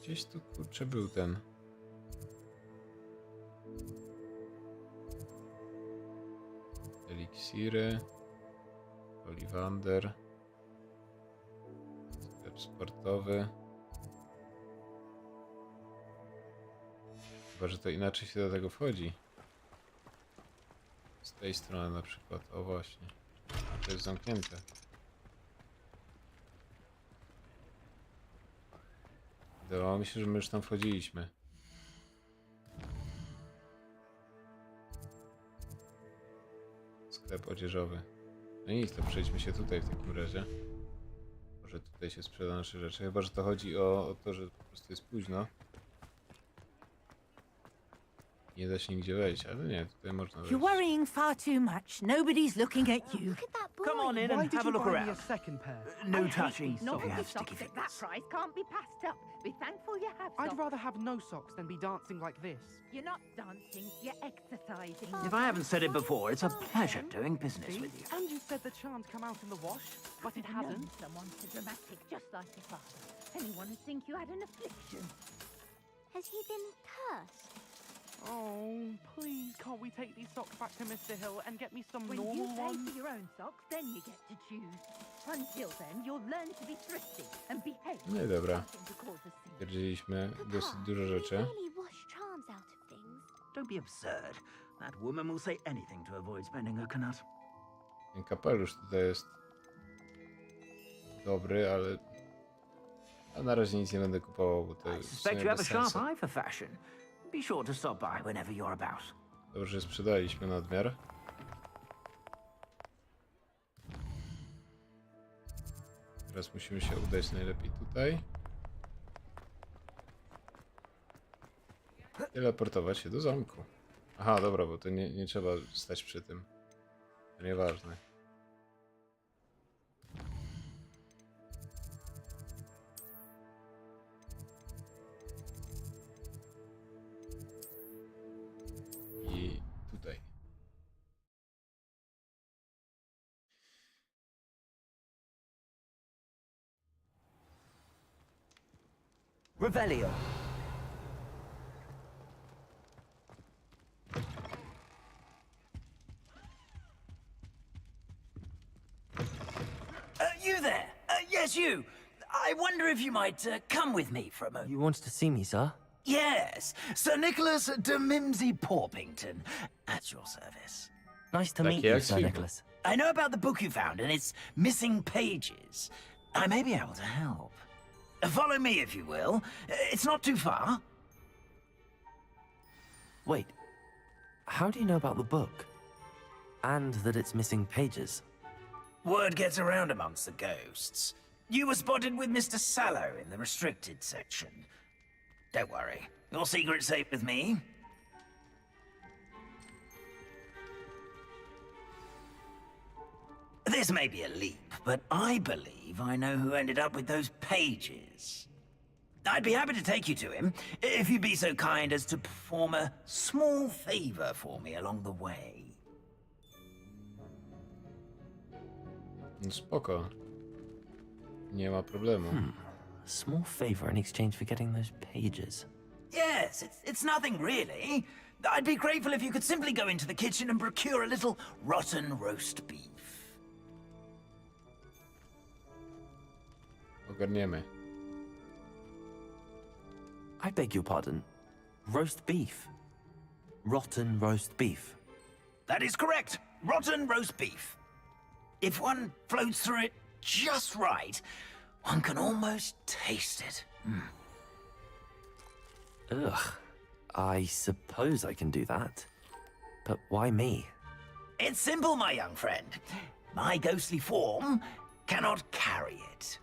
Gdzieś tu, kurczę, był ten. Eliksiry. Oliwander. Sklep sportowy. Chyba, że to inaczej się do tego wchodzi. Z tej strony na przykład. O właśnie. To jest zamknięte. Wydawało mi się, że my już tam wchodziliśmy. Sklep odzieżowy. No nic, to przejdźmy się tutaj w takim razie. Może tutaj się sprzeda nasze rzeczy. Chyba, że to chodzi o to, że po prostu jest późno. Nie da się nigdzie wejść, ale nie, tutaj można wejść. You're worrying far too much. Nobody's looking at you. Look at that boy. Come on in Why and did have a you look buy me around. a second pair? No touching if you Novelty have sticky socks at that fingers. price can't be passed up. Be thankful you have I'd socks. rather have no socks than be dancing like this. You're not dancing, you're exercising. If I haven't said it before, it's a pleasure doing business See? with you. And you said the charm come out in the wash, but it hasn't. Someone so dramatic, just like your father. Anyone would think you had an affliction. Has he been cursed? Oh, please, can't we take these socks back to Mr. Hill and get me some When normal you pay ones? for your own socks, then you get to choose. Until then, you'll learn to be thrifty and behave. No i dobra. Something to cause a scene. Stwierdziliśmy dosyć dużo You rzeczy. really wash charms out of things. Don't be absurd. That woman will say anything to avoid spending her kanat. Ten kapelusz tutaj jest dobry, ale a na razie nic nie będę kupował, bo to I jest w suspect sumie you have a bez sharp sensu. eye for fashion. Be sure to stop by whenever you're about. Dobrze, że sprzedaliśmy nadmiar. Teraz musimy się udać najlepiej tutaj. Teleportować się do zamku. Aha, dobra, bo to nie trzeba stać przy tym. To nieważne. I tutaj. Revelio. You there? Yes, you. I wonder if you might come with me for a moment. You wanted to see me, sir? Yes, Sir Nicholas de Mimsey Porpington, at your service. Nice to Taki meet you, jak Sir Sigmund. Nicholas. I know about the book you found and its missing pages. I may be able to help. Follow me, if you will. It's not too far. Wait, how do you know about the book? And that it's missing pages? Word gets around amongst the ghosts. You were spotted with Mr. Sallow in the restricted section. Don't worry, your secret's safe with me. This may be a leap, but I believe I know who ended up with those pages. I'd be happy to take you to him, if you'd be so kind as to perform a small favor for me along the way. No spoko. Nie ma problemu. A small favor in exchange for getting those pages. Yes, it's nothing really. I'd be grateful if you could simply go into the kitchen and procure a little rotten roast beef. Ogarniemy. I beg your pardon. Roast beef. Rotten roast beef. That is correct. Rotten roast beef. If one floats through it just right, one can almost taste it. Ugh. I suppose I can do that. But why me? It's simple, my young friend. My ghostly form cannot carry it.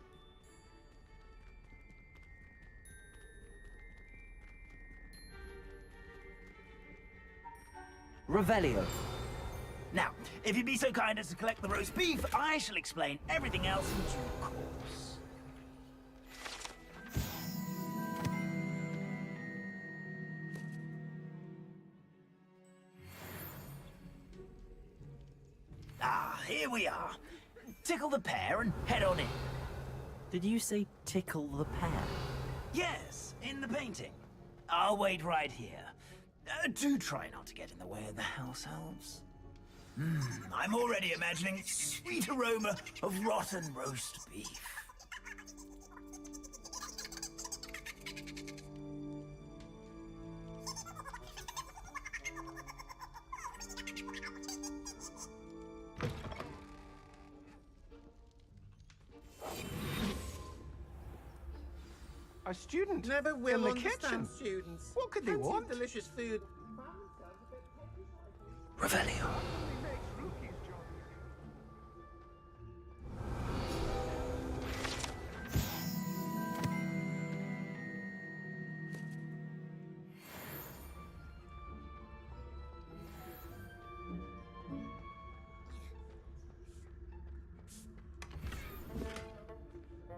Revelio. Now, if you'd be so kind as to collect the roast beef, I shall explain everything else in due course. Ah, here we are. Tickle the pear and head on in. Did you say tickle the pear? Yes, in the painting. I'll wait right here. Do try not to get in the way of the house elves. I'm already imagining sweet aroma of rotten roast beef. A student Never will in the understand kitchen. students. What could they Plenty of want? delicious food. Revelio.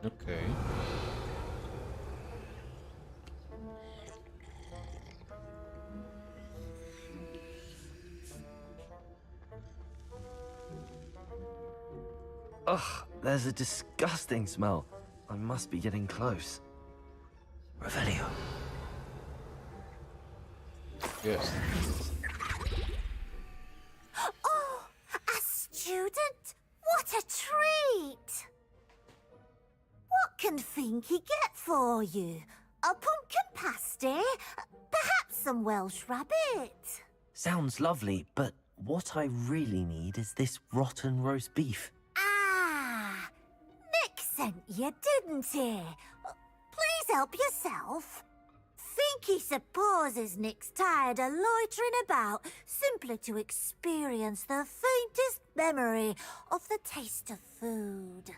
Okej. Ugh, there's a disgusting smell. I must be getting close. Revelio. Jest. Oh, a student? What a treat! What can Finky get for you? A pumpkin pasty? Perhaps some Welsh rabbit? Sounds lovely, but what I really need is this rotten roast beef. Ah! Nick sent you, didn't he? Please help yourself. Think he supposes Nick's tired of loitering about simply to experience the faintest memory of the taste of food.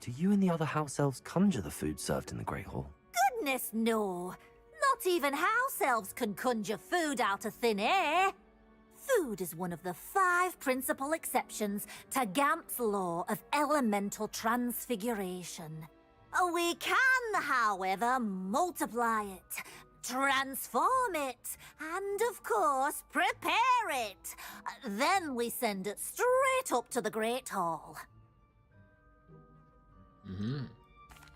Do you and the other house elves conjure the food served in the Great Hall? Goodness, no. Not even house elves can conjure food out of thin air. Food is one of the 5 principal exceptions to Gamp's law of elemental transfiguration. We can, however, multiply it, transform it, and, of course, prepare it. Then we send it straight up to the Great Hall.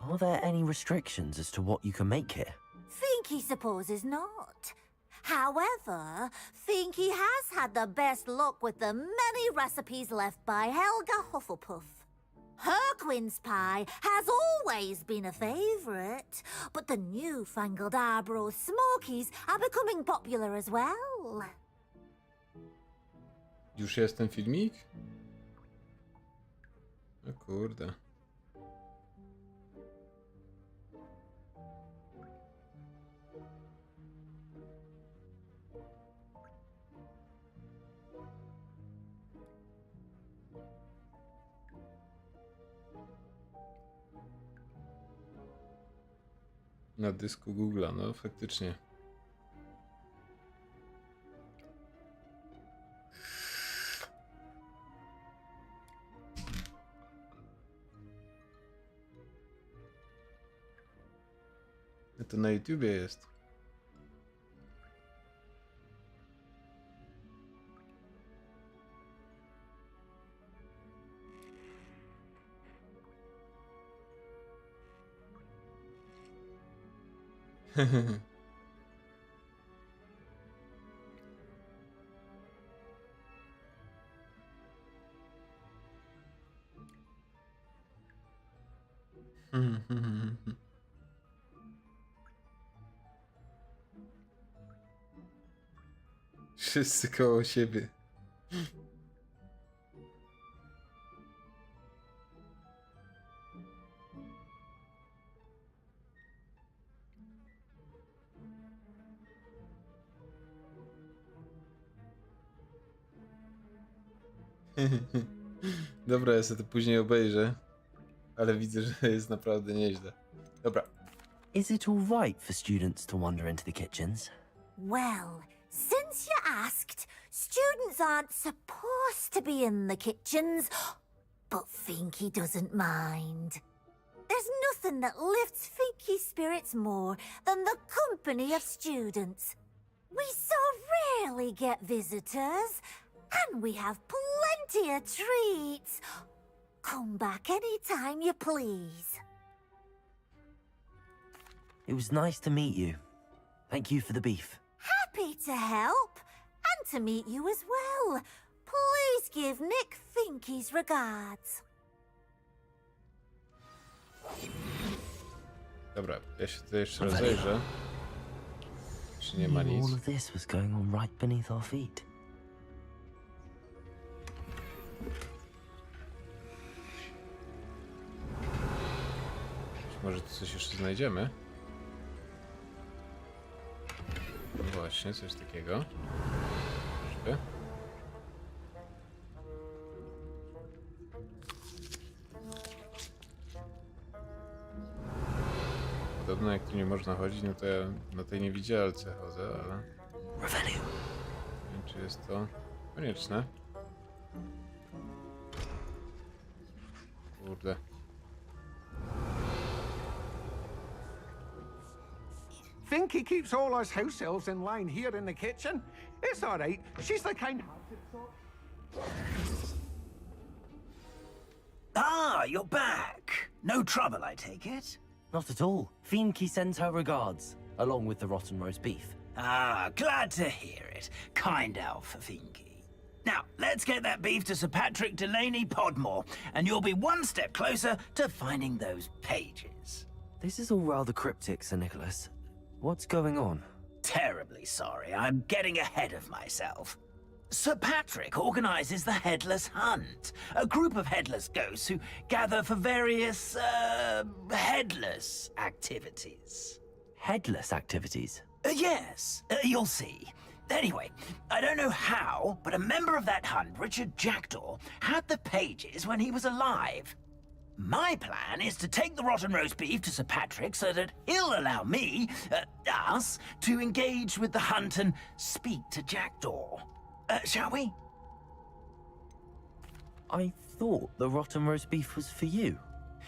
Are there any restrictions as to what you can make here? Finky supposes not. However, Finky has had the best luck with the many recipes left by Helga Hufflepuff. Her quince pie has always been a favourite, but the newfangled Arbroath Smokies are becoming popular as well. Już jest ten filmik? O kurde. Na dysku Google'a, no faktycznie. To na YouTubie jest. Wszyscy koło siebie. Dobra, ja sobie to później obejrzę, ale widzę, że jest naprawdę nieźle. Dobra. Is it all right for students to wander into the kitchens? Well, since you asked, students aren't supposed to be in the kitchens, but Finky doesn't mind. There's nothing that lifts Finky's spirits more than the company of students. We so rarely get visitors, and we have plenty of treats. Come back anytime you please. It was nice to meet you. Thank you for the beef. Happy to help, and to meet you as well. Please give Nick Finky's regards. Dobra, ja się tutaj jeszcze rozejrzę. Czy nie ma nic? All of this was going on right beneath our feet. Może tu coś jeszcze znajdziemy? No właśnie, coś takiego. Żeby. Podobno jak tu nie można chodzić, no to ja na tej niewidzialce chodzę, ale... Nie wiem, czy jest to konieczne. Kurde. Finky keeps all us house elves in line here in the kitchen. It's all right. She's the kind-hearted sort. Ah, you're back. No trouble, I take it? Not at all. Finky sends her regards, along with the rotten roast beef. Ah, glad to hear it. Kind elf for Finky. Now, let's get that beef to Sir Patrick Delaney Podmore, and you'll be one step closer to finding those pages. This is all rather cryptic, Sir Nicholas. What's going on? Terribly sorry, I'm getting ahead of myself. Sir Patrick organizes the Headless Hunt, a group of headless ghosts who gather for various, headless activities. Headless activities? Yes, you'll see. Anyway, I don't know how, but a member of that hunt, Richard Jackdaw, had the pages when he was alive. My plan is to take the rotten roast beef to Sir Patrick so that he'll allow me, us, to engage with the hunt and speak to Jackdaw. Shall we? I thought the rotten roast beef was for you.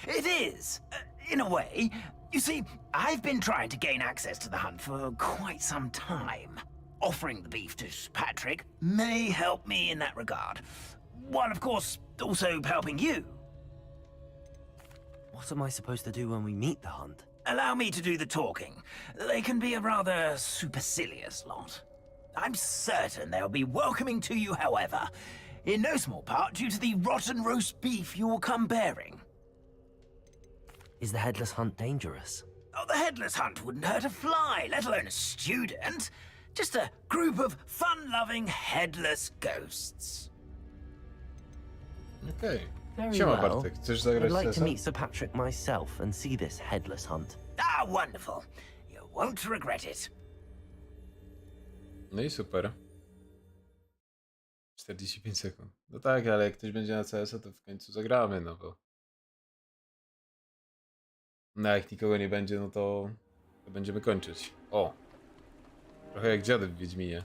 It is, in a way. You see, I've been trying to gain access to the hunt for quite some time. Offering the beef to Patrick may help me in that regard. While, of course, also helping you. What am I supposed to do when we meet the hunt? Allow me to do the talking. They can be a rather supercilious lot. I'm certain they'll be welcoming to you, however, in no small part due to the rotten roast beef you will come bearing. Is the Headless Hunt dangerous? Oh, the Headless Hunt wouldn't hurt a fly, let alone a student. Just a group of fun-loving headless ghosts. Okej. Very Siema well. Bartek, chcesz zagrać I'd like to CS-a? meet Sir Patrick myself and see this Headless Hunt. Ah, wonderful. You won't regret it. No i super. 45 sekund. No tak, ale jak ktoś będzie na CS-a, to w końcu zagramy, no bo... No jak nikogo nie będzie, no to będziemy kończyć. O! Trochę jak dziady w Wiedźminie.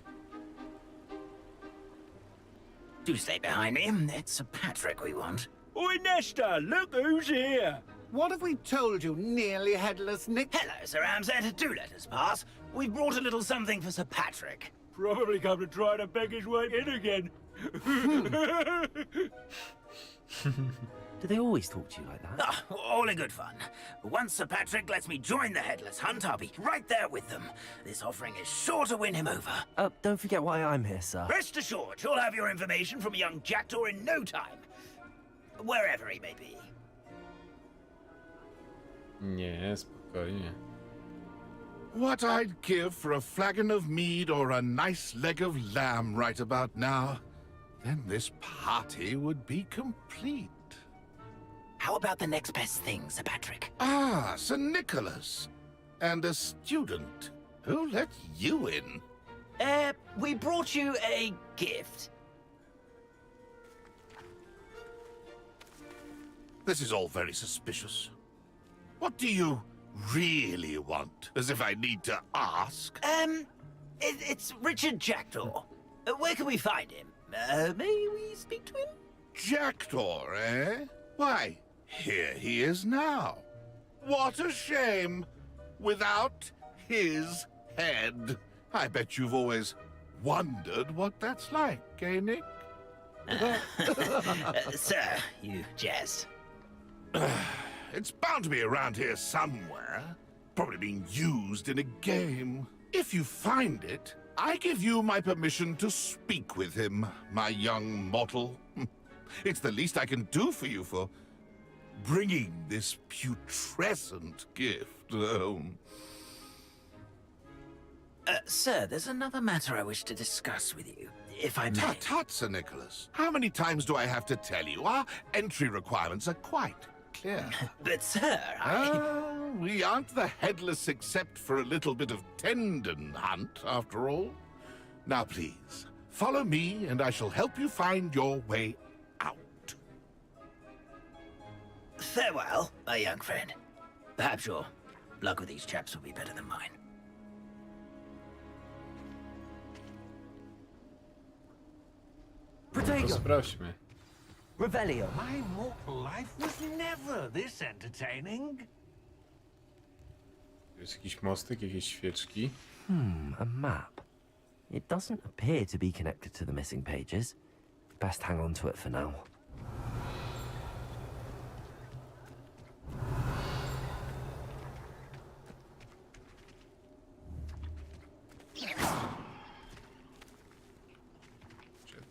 Do stay behind me. It's Sir Patrick we want. Oi, Nesta, look who's here. What have we told you, nearly headless Nick? Hello, Sir Ramsett. Do let us pass. We've brought a little something for Sir Patrick. Probably come to try to beg his way in again. Do they always talk to you like that? Ah, all in good fun. Once Sir Patrick lets me join the Headless Hunt, I'll be right there with them. This offering is sure to win him over. Don't forget why I'm here, sir. Rest assured, you'll have your information from young Jackdaw in no time. Wherever he may be. Nie, spokojnie. What I'd give for a flagon of mead or a nice leg of lamb right about now, then this party would be complete. How about the next best thing, Sir Patrick? Ah, Sir Nicholas. And a student. Who let you in? We brought you a gift. This is all very suspicious. What do you really want? As if I need to ask? It's Richard Jackdaw. Where can we find him? May we speak to him? Jackdaw, eh? Why, here he is now. What a shame. Without his head. I bet you've always wondered what that's like, eh, Nick? Sir, you jest. It's bound to be around here somewhere. Probably being used in a game. If you find it, I give you my permission to speak with him, my young mortal. It's the least I can do for you for bringing this putrescent gift home. Sir, there's another matter I wish to discuss with you, if I may. Tut, tut, Sir Nicholas. How many times do I have to tell you? Our entry requirements are quite clear. But, sir, we aren't the headless except for a little bit of tendon hunt, after all. Now, please, follow me, and I shall help you find your way out. Farewell, my young friend. Perhaps your luck with these chaps will be better than mine. To sprawdźmy. Revelio. My mortal life was never this entertaining. Jest jakiś mostek, jakieś świeczki. A map. It doesn't appear to be connected to the missing pages. Best hang on to it for now.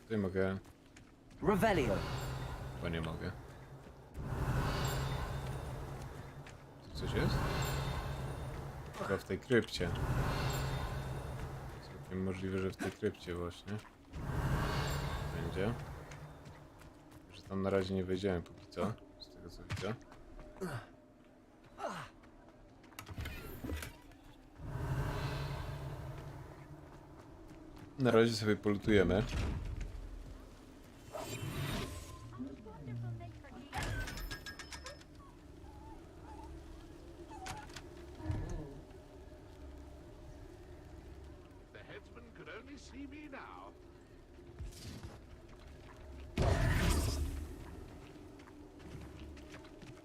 Tutaj mogę... Revelio. Chyba nie mogę. Tu coś jest? Chyba w tej krypcie. Całkiem możliwe, że w tej krypcie właśnie będzie. Że tam na razie nie wejdziemy póki co, z tego co widzę. Na razie sobie polutujemy. The headsman could only see me now.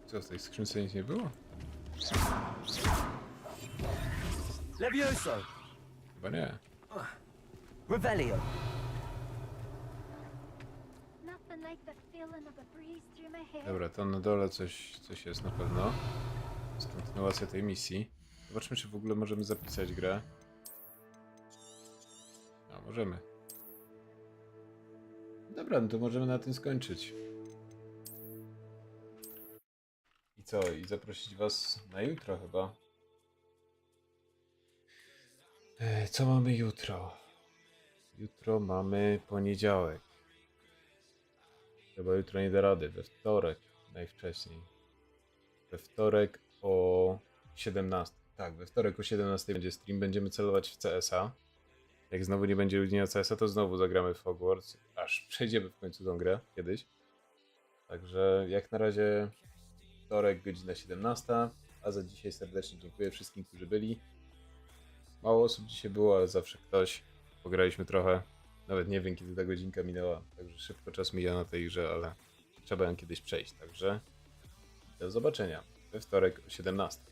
Co, w tej skrzynce nic nie było? Levioso! Chyba nie. Revelio! Nothing like the feeling of a breeze through my hair. Dobra, tam na dole coś jest na pewno. To jest kontynuacja tej misji. Zobaczmy, czy w ogóle możemy zapisać grę. A, możemy. Dobra, no to możemy na tym skończyć. I co? I zaprosić was na jutro chyba. Co mamy jutro? Jutro mamy poniedziałek. Chyba jutro nie da rady. We wtorek najwcześniej. We wtorek o 17. Tak, we wtorek o 17 będzie stream. Będziemy celować w CS-a. Jak znowu nie będzie ludzi na CS-a, to znowu zagramy w Hogwarts. Aż przejdziemy w końcu tą grę kiedyś. Także jak na razie wtorek, godzina 17. A za dzisiaj serdecznie dziękuję wszystkim, którzy byli. Mało osób dzisiaj było, ale zawsze ktoś. Pograliśmy trochę. Nawet nie wiem, kiedy ta godzinka minęła. Także szybko czas mija na tej grze, ale trzeba ją kiedyś przejść. Także do zobaczenia we wtorek o 17.